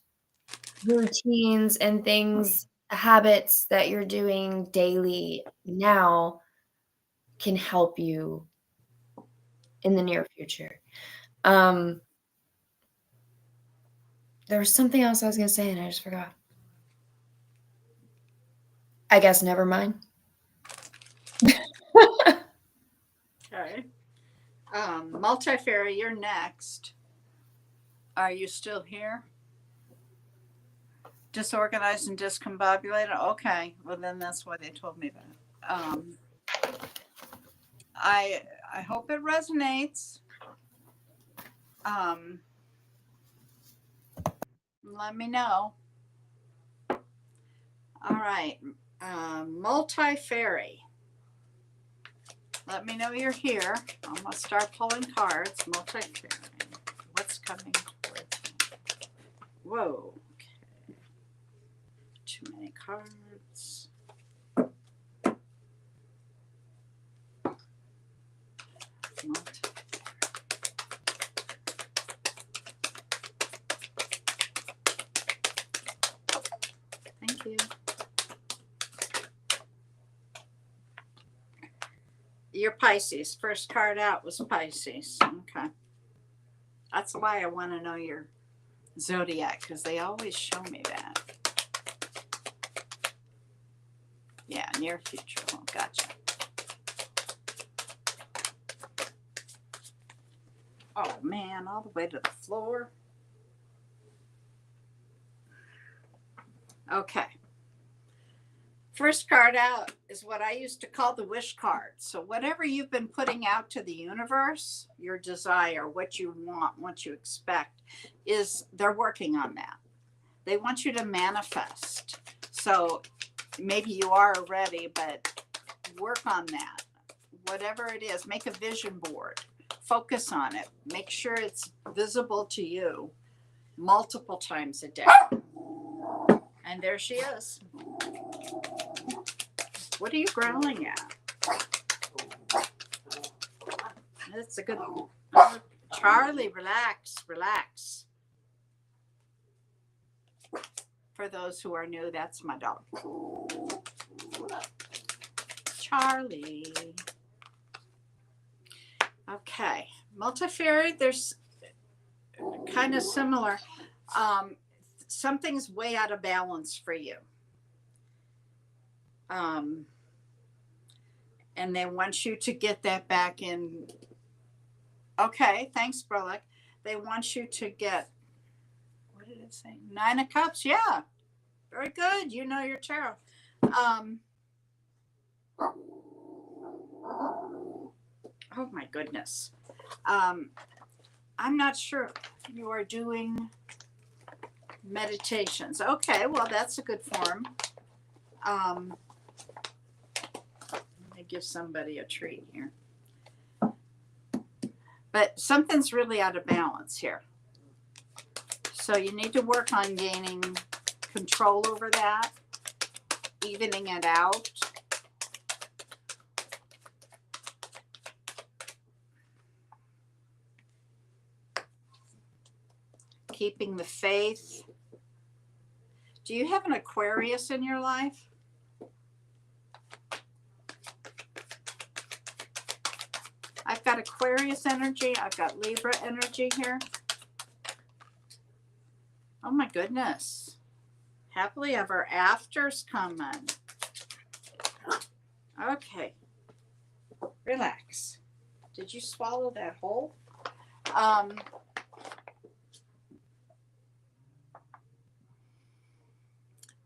routines and things, habits that you're doing daily now can help you in the near future? There was something else I was going to say and I just forgot. I guess never mind. Okay. Multifairy, you're next. Are you still here? Disorganized and discombobulated? Okay. Well, then that's why they told me that. I hope it resonates. Let me know. All right. Multifairy. Let me know you're here. I'm going to start pulling cards. Multifairy. What's coming towards me? Whoa. Okay. Too many cards. Thank you. You're Pisces. First card out was Pisces. Okay. That's why I want to know your zodiac, because they always show me that. Yeah, near future. Oh, gotcha. Oh, man, all the way to the floor. Okay. First card out is what I used to call the wish card. So whatever you've been putting out to the universe, your desire, what you want, what you expect, is they're working on that. They want you to manifest. So maybe you are already, but work on that. Whatever it is, make a vision board. Focus on it. Make sure it's visible to you multiple times a day. And there she is. What are you growling at? That's a good one. Oh, Charlie, relax, relax. For those who are new, that's my dog. Charlie. Okay, multifarious, there's kind of similar. Something's way out of balance for you. And they want you to get that back in. Okay, thanks, Brolick. They want you to get, what did it say? 9 of Cups. Yeah, very good. You know your tarot. Oh my goodness. I'm not sure you are doing meditations. Okay, well, that's a good form. Let me give somebody a treat here. But something's really out of balance here. So you need to work on gaining control over that, evening it out. Keeping the faith. Do you have an Aquarius in your life? I've got Aquarius energy. I've got Libra energy here. Oh my goodness. Happily ever after's coming. Okay. Relax. Did you swallow that whole?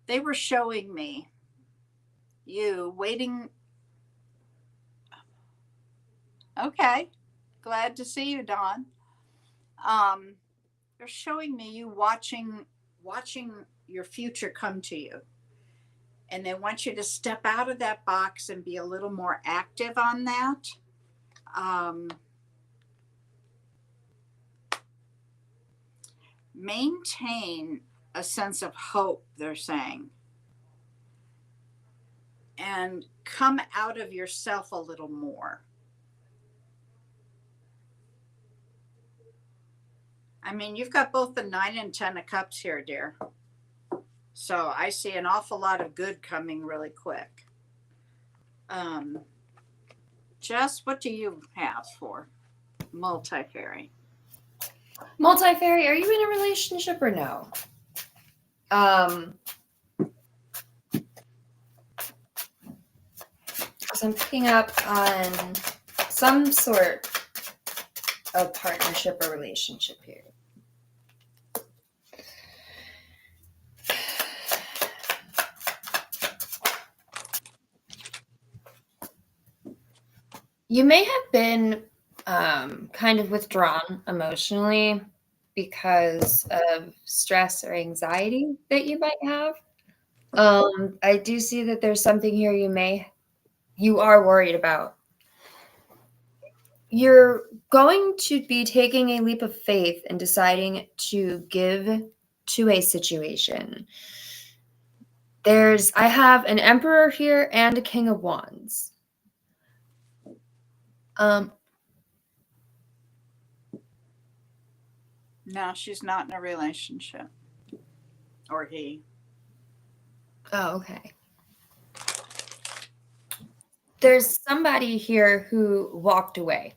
They were showing me you waiting. Okay. Glad to see you, Dawn. They're showing me you watching your future come to you. And they want you to step out of that box and be a little more active on that. Maintain a sense of hope, they're saying. And come out of yourself a little more. I mean, you've got both the 9 and 10 of Cups here, dear. So I see an awful lot of good coming really quick. Jess, what do you have for multifairy? Multifairy, are you in a relationship or no? Because I'm picking up on some sort of partnership or relationship here. You may have been kind of withdrawn emotionally because of stress or anxiety that you might have. I do see that there's something here you are worried about. You're going to be taking a leap of faith and deciding to give to a situation. I have an Emperor here and a King of Wands. No, she's not in a relationship. Or he. Oh, okay. There's somebody here who walked away.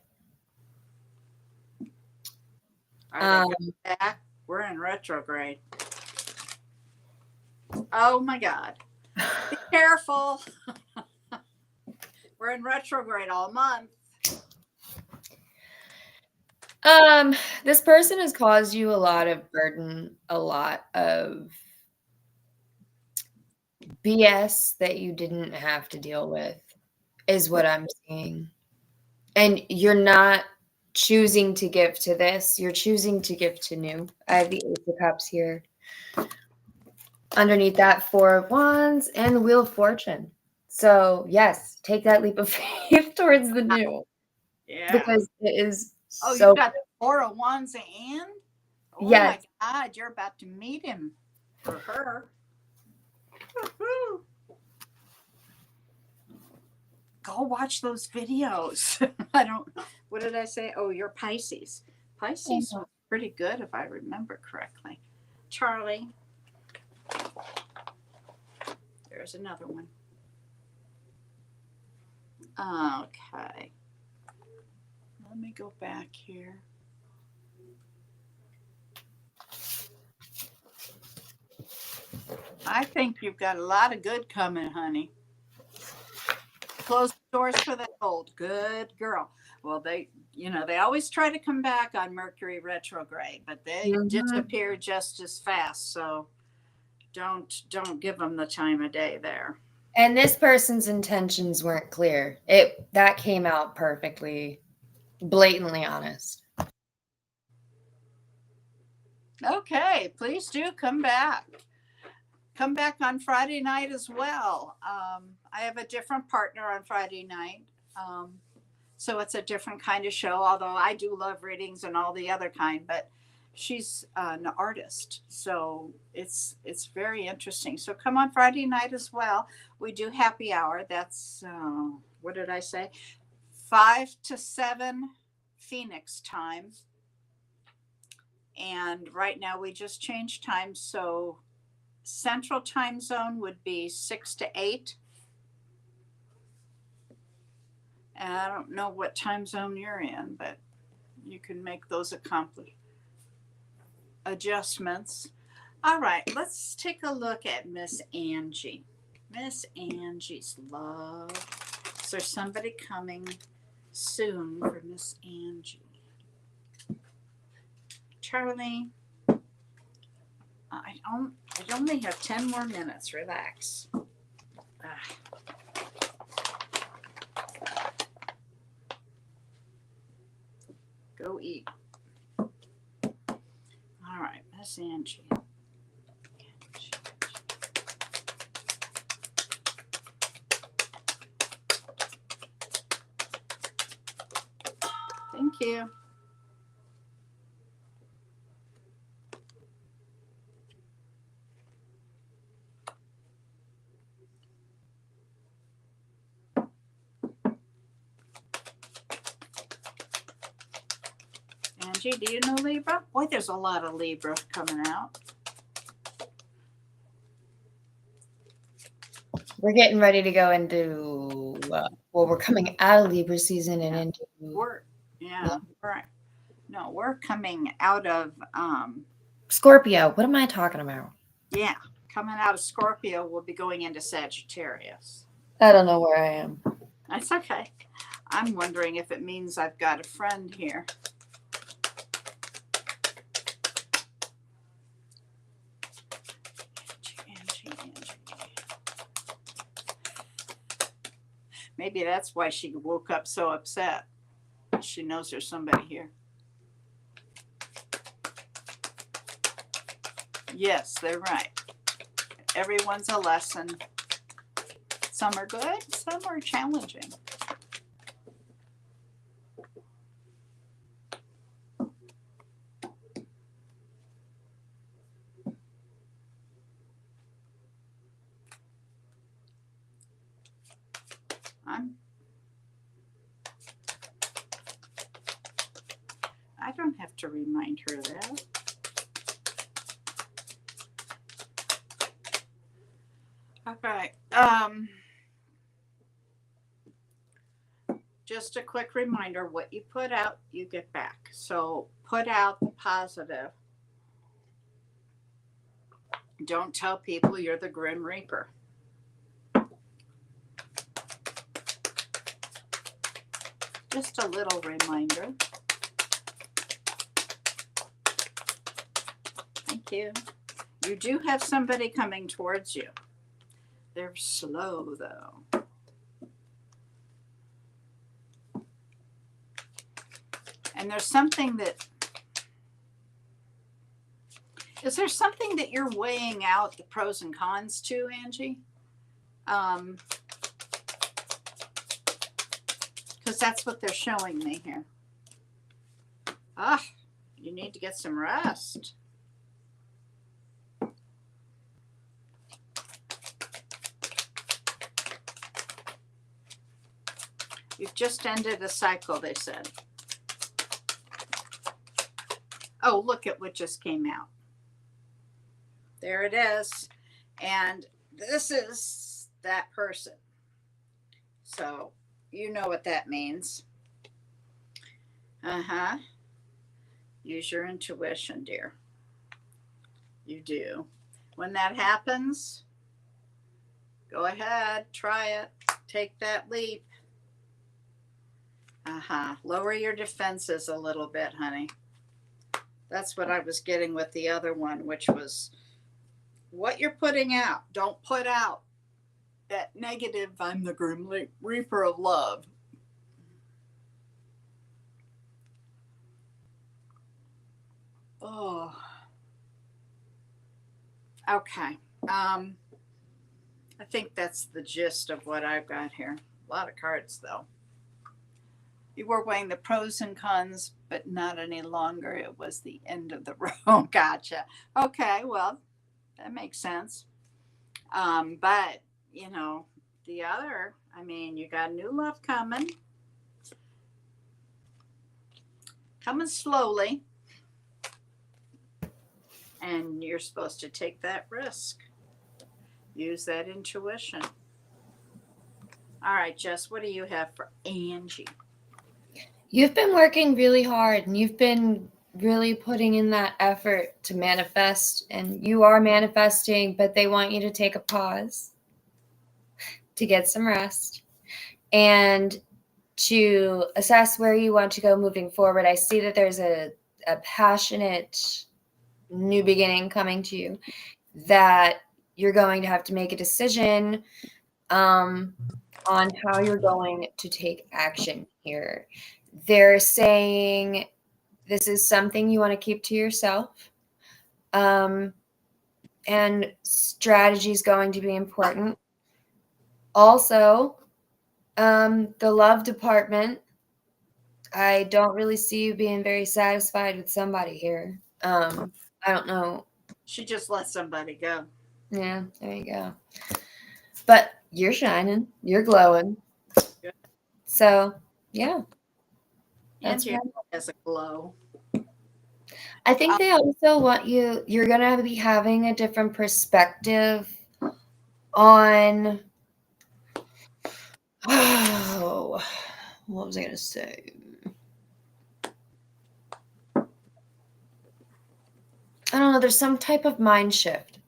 Are they coming back? We're in retrograde. Oh my God. Be careful. We're in retrograde all month. This person has caused you a lot of burden, a lot of BS that you didn't have to deal with, is what I'm seeing. And you're not choosing to give to this, you're choosing to give to new. I have the Ace of Cups here. Underneath that, 4 of Wands and the Wheel of Fortune. So yes, take that leap of faith towards the new. Yeah. Because it is Oh, so you got the 4 of Wands and? Oh yes. my God, you're about to meet him or her. Woo-hoo. go watch those videos. What did I say? Oh, you're Pisces. Pisces was pretty good if I remember correctly. Charlie, there's another one. Okay. Let me go back here. I think you've got a lot of good coming, honey. Close doors for the old. Good girl. Well, they always try to come back on Mercury retrograde, but they disappear just as fast. So don't give them the time of day there. And this person's intentions weren't clear. That came out perfectly, blatantly honest. Okay, please do come back. Come back on Friday night as well. I have a different partner on Friday night. So it's a different kind of show, although I do love readings and all the other kind, but she's an artist. So it's very interesting. So come on Friday night as well. We do happy hour. That's, what did I say? 5 to 7 Phoenix time. And right now we just changed time. So Central time zone would be 6 to 8. And I don't know what time zone you're in, but you can make those adjustments. All right, let's take a look at Miss Angie. Miss Angie's love. Is there somebody coming soon for Miss Angie? Charlie, I only have 10 more minutes. Relax. Go eat. All right, Miss Angie. Thank you. Angie, do you know Libra? Boy, there's a lot of Libra coming out. We're getting ready to go into, we're coming out of Libra season and into. We're coming out of Scorpio. What am I talking about? Yeah, coming out of Scorpio, we'll be going into Sagittarius. I don't know where I am. That's okay. I'm wondering if it means I've got a friend here. Maybe that's why she woke up so upset. She knows there's somebody here. Yes, they're right. Everyone's a lesson. Some are good, some are challenging. I don't have to remind her that. Okay. Just a quick reminder, what you put out, you get back. So put out the positive. Don't tell people you're the Grim Reaper. Just a little reminder. Thank you. You do have somebody coming towards you. They're slow, though. And there's something that... Is there something that you're weighing out the pros and cons to, Angie? Because that's what they're showing me here. You need to get some rest. just ended a cycle, they said. Oh, look at what just came out. There it is. And this is that person. So you know what that means. Uh-huh. Use your intuition, dear. You do. When that happens, go ahead, try it. Take that leap. Uh-huh. Lower your defenses a little bit, honey. That's what I was getting with the other one, which was what you're putting out. Don't put out that negative, I'm the grim reaper of love. Oh. Okay. I think that's the gist of what I've got here. A lot of cards, though. You were weighing the pros and cons, but not any longer. It was the end of the road. Gotcha. Okay, well, that makes sense. But, you know, the other, I mean, you got new love coming slowly. And you're supposed to take that risk. Use that intuition. All right, Jess, what do you have for Angie? You've been working really hard and you've been really putting in that effort to manifest, and you are manifesting, but they want you to take a pause to get some rest and to assess where you want to go moving forward. I see that there's a passionate new beginning coming to you that you're going to have to make a decision on how you're going to take action here. They're saying this is something you want to keep to yourself. And strategy is going to be important. Also, the love department, I don't really see you being very satisfied with somebody here. I don't know. She just let somebody go. Yeah, there you go. But you're shining. You're glowing. Good. So, yeah. That's Angie right. has a glow. I think they also want you're going to be having a different perspective on, oh, what was I going to say? I don't know. There's some type of mind shift.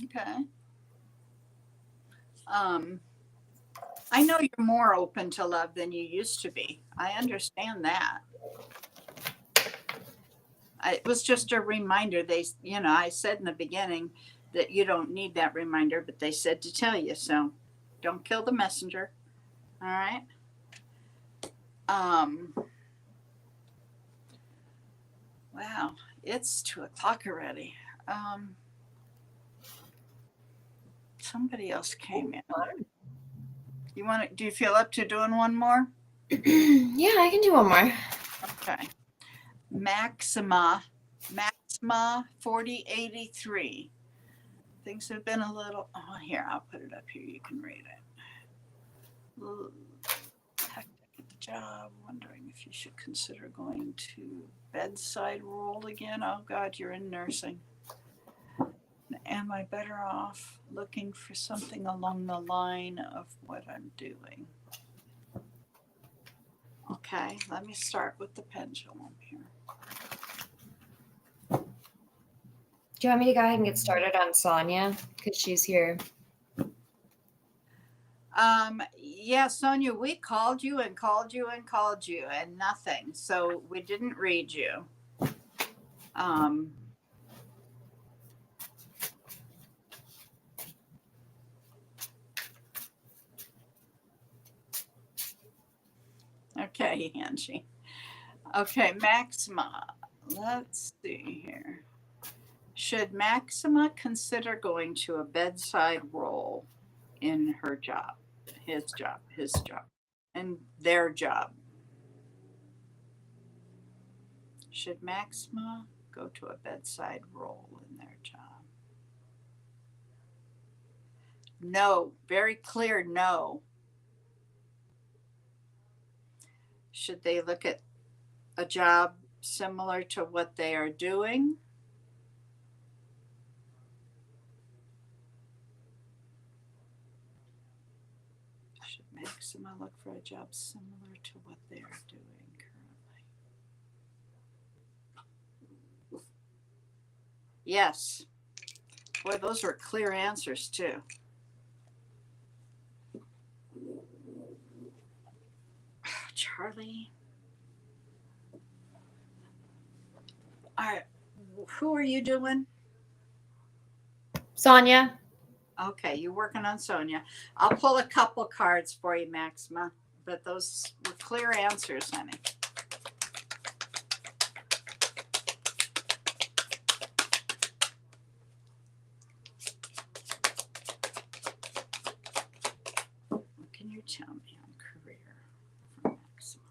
Okay. I know you're more open to love than you used to be. I understand that. It was just a reminder. I said in the beginning that you don't need that reminder, but they said to tell you. So don't kill the messenger. All right. Wow. It's 2:00 already. Somebody else came in. Do you feel up to doing one more? Yeah, I can do one more. Okay. Maxima 4083. Things have been a little, here, I'll put it up here. You can read it. Hectic at the job. Wondering if you should consider going to bedside role again. Oh God, you're in nursing. Am I better off looking for something along the line of what I'm doing? Okay, let me start with the pendulum here. Do you want me to go ahead and get started on Sonia? Because she's here. Yeah, Sonia, we called you and called you and called you and nothing. So we didn't read you. Okay, Angie. Okay, Maxima. Let's see here. Should Maxima consider going to a bedside role in her job, his job, and their job? Should Maxima go to a bedside role in their job? No, very clear no. Should they look at a job similar to what they are doing? Should Maxima look for a job similar to what they are doing currently? Yes. Boy, those were clear answers too. Charlie. All right. Who are you doing? Sonia. Okay, you're working on Sonia. I'll pull a couple cards for you, Maxima, but those were clear answers, honey. What can you tell me on career from Maxima?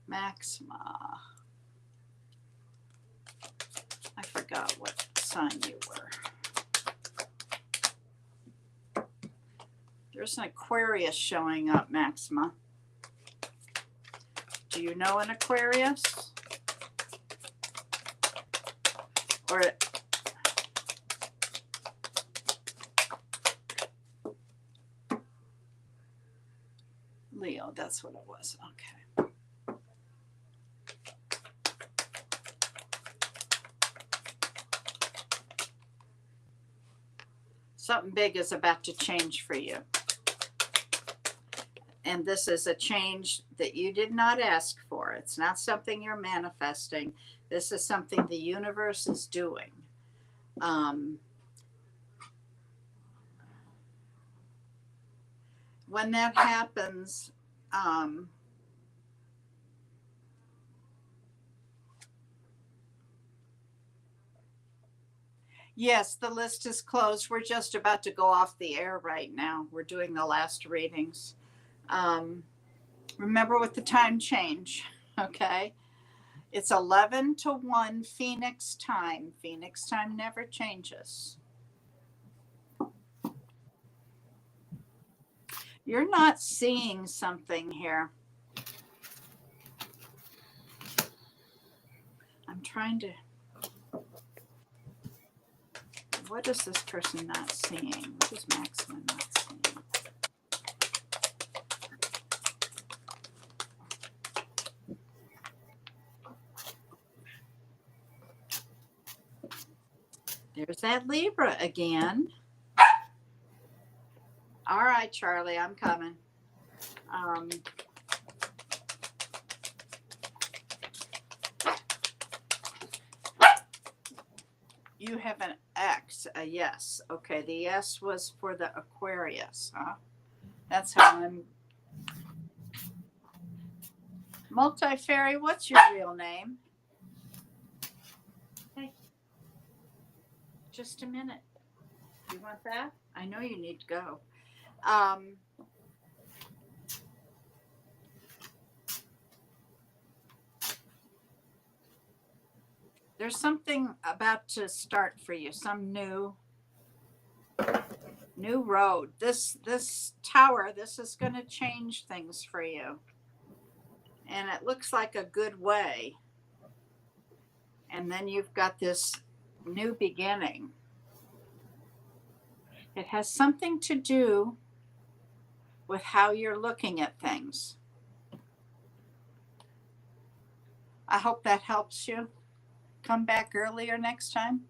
Maxima. I forgot what sign you were. There's an Aquarius showing up, Maxima. Do you know an Aquarius? Or Leo, that's what it was. Okay. Something big is about to change for you. And this is a change that you did not ask for. It's not something you're manifesting. This is something the universe is doing. When that happens, yes, the list is closed. We're just about to go off the air right now. We're doing the last readings. Remember with the time change, okay? It's 11 to 1 Phoenix time. Phoenix time never changes. You're not seeing something here. I'm trying to... What is this person not seeing? What is Maxima not seeing? There's that Libra again. All right, Charlie, I'm coming. You have an X, a yes. Okay, the yes was for the Aquarius, huh? That's how I'm. Multi-Fairy, what's your real name? Hey, just a minute. You want that? I know you need to go. There's something about to start for you, some new road. This tower, this is going to change things for you. And it looks like a good way. And then you've got this new beginning. It has something to do with how you're looking at things. I hope that helps you. Come back earlier next time.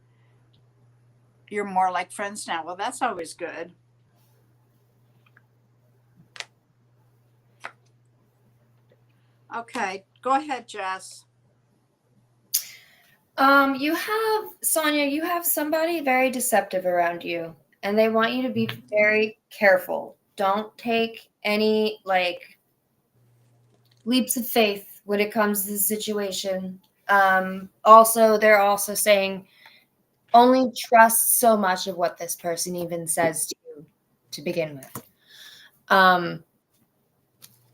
You're more like friends now. Well, that's always good. Okay, go ahead, Jess. You have, Sonia, you have somebody very deceptive around you, and they want you to be very careful. Don't take any, leaps of faith when it comes to the situation. Also, they're also saying only trust so much of what this person even says to you to begin with.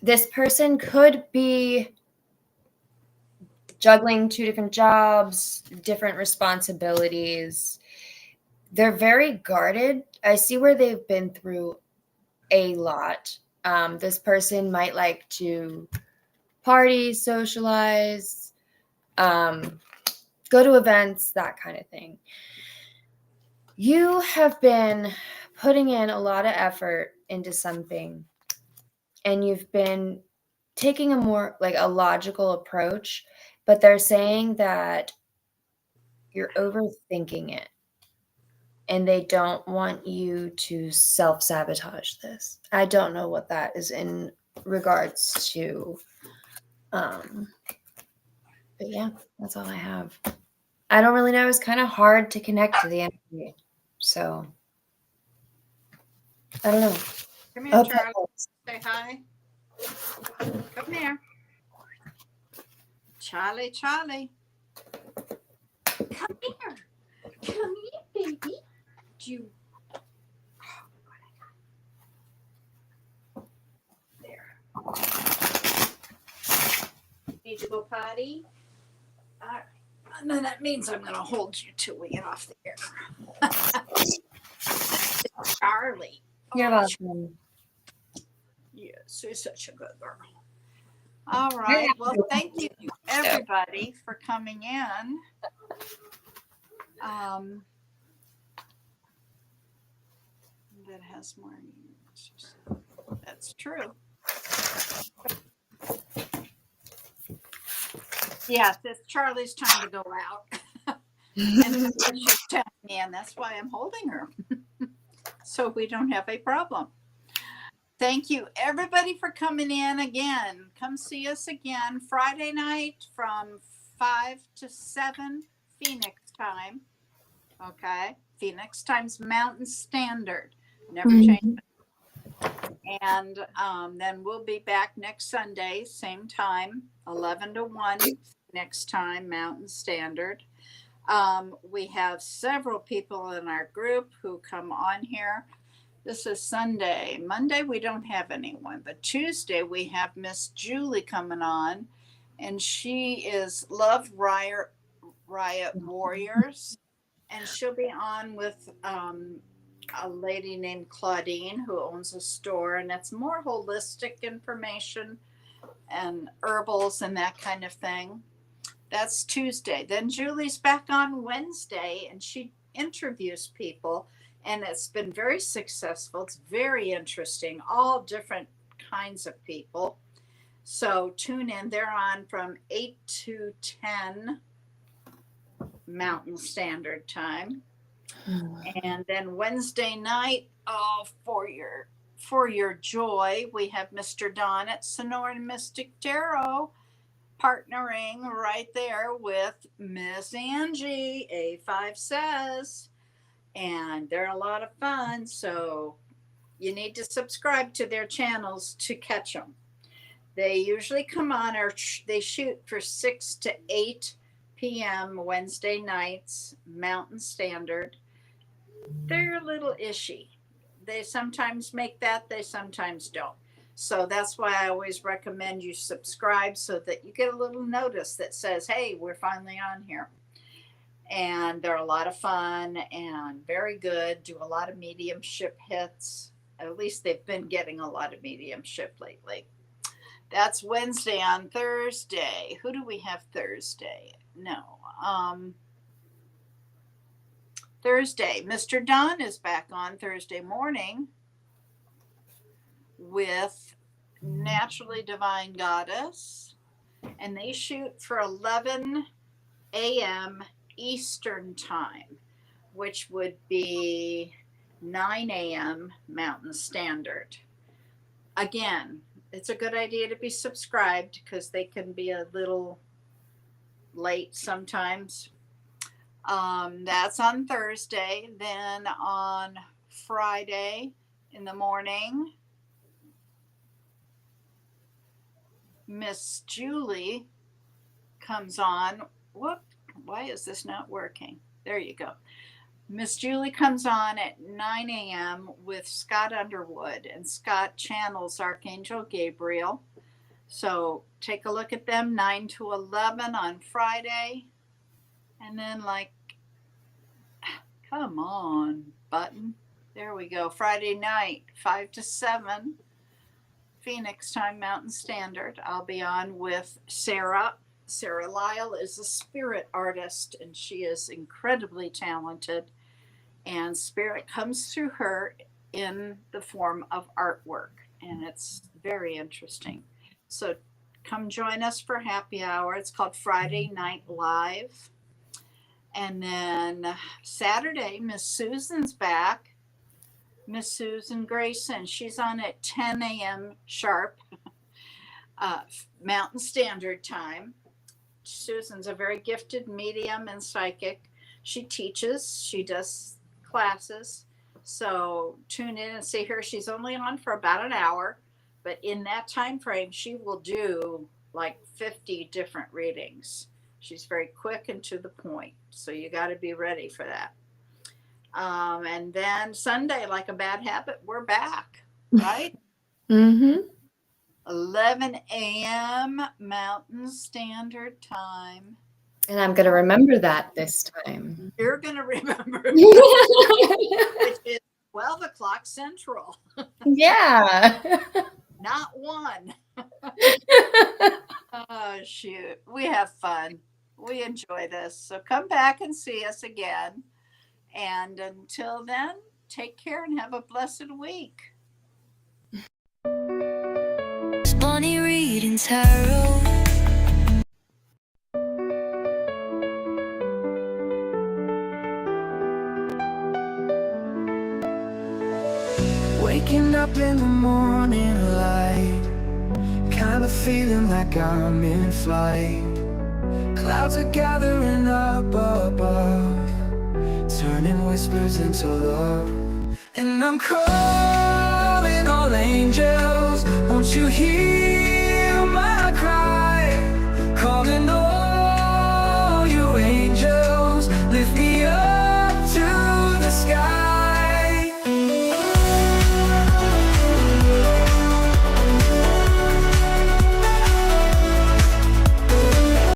this person could be juggling 2 different jobs, different responsibilities. They're very guarded. I see where they've been through a lot. This person might like to party, socialize, go to events, that kind of thing. You have been putting in a lot of effort into something, and you've been taking a more like a logical approach, but they're saying that you're overthinking it and they don't want you to self-sabotage this. I don't know what that is in regards to but yeah, that's all I have. I don't really know. It was kind of hard to connect to the energy. So I don't know. Come I here, hope that Charlie. helps. Say hi. Come here. Charlie, Charlie. Come here. Come here, baby. Do you... There. Need to go potty? All right. And then that means I'm going to hold you till we get off the air. Charlie. You're Oh, welcome. yes, you're such a good girl. All right. Well, thank you, everybody, for coming in. That has more. That's true. Yes, it's Charlie's time to go out. And that's what she's telling me, and that's why I'm holding her. So we don't have a problem. Thank you, everybody, for coming in again. Come see us again Friday night from 5 to 7 Phoenix time. Okay? Phoenix time's Mountain Standard. Never change. And then we'll be back next Sunday, same time, 11 to 1 next time, Mountain Standard. We have several people in our group who come on here. This is Sunday. Monday, we don't have anyone, but Tuesday, we have Miss Julie coming on, and she is Love Riot Warriors, and she'll be on with a lady named Claudine who owns a store, and it's more holistic information and herbals and that kind of thing. That's Tuesday. Then Julie's back on Wednesday, and she interviews people, and it's been very successful. It's very interesting, all different kinds of people. So tune in. They're on from 8 to 10 Mountain Standard Time. And then Wednesday night, for your joy, we have Mr. Don at Sonoran Mystic Tarot, partnering right there with Miss Angie, A5 Says, and they're a lot of fun. So you need to subscribe to their channels to catch them. They usually come on, or they shoot for 6 to 8 p.m. Wednesday nights, Mountain Standard. They're a little ishy. They sometimes make that, they sometimes don't. So that's why I always recommend you subscribe so that you get a little notice that says, hey, we're finally on here. And they're a lot of fun and very good, do a lot of mediumship hits. At least they've been getting a lot of mediumship lately. That's Wednesday. On Thursday, who do we have Thursday? No. Thursday, Mr. Don is back on Thursday morning with Naturally Divine Goddess, and they shoot for 11 a.m. Eastern Time, which would be 9 a.m. Mountain Standard. Again, it's a good idea to be subscribed because they can be a little late sometimes. That's on Thursday. Then on Friday in the morning, Miss Julie comes on. Whoop, why is this not working? There you go. Miss Julie comes on at 9 a.m. with Scott Underwood, and Scott channels Archangel Gabriel. So take a look at them, 9 to 11 on Friday. And then, like, come on, button. There we go. Friday night, 5 to 7, Phoenix time, Mountain Standard. I'll be on with Sarah. Sarah Lyle is a spirit artist, and she is incredibly talented. And spirit comes through her in the form of artwork, and it's very interesting. So come join us for happy hour. It's called Friday Night Live. And then Saturday, Miss Susan's back. Miss Susan Grayson. She's on at 10 a.m. sharp, Mountain Standard Time. Susan's a very gifted medium and psychic. She teaches, she does classes. So tune in and see her. She's only on for about an hour, but in that time frame, she will do like 50 different readings. She's very quick and to the point. So you got to be ready for that. And then Sunday, like a bad habit, we're back, right? Mm-hmm. 11 a.m. Mountain Standard Time. And I'm going to remember that this time. You're going to remember that, which is 12 o'clock Central, Yeah. not 1. Oh, shoot. We have fun. We enjoy this. So come back and see us again. And until then, take care and have a blessed week. Bonnie reading tarot. Waking up in the morning light, kind of feeling like I'm in flight. Clouds are gathering up above, turning whispers into love. And I'm calling all angels, won't you hear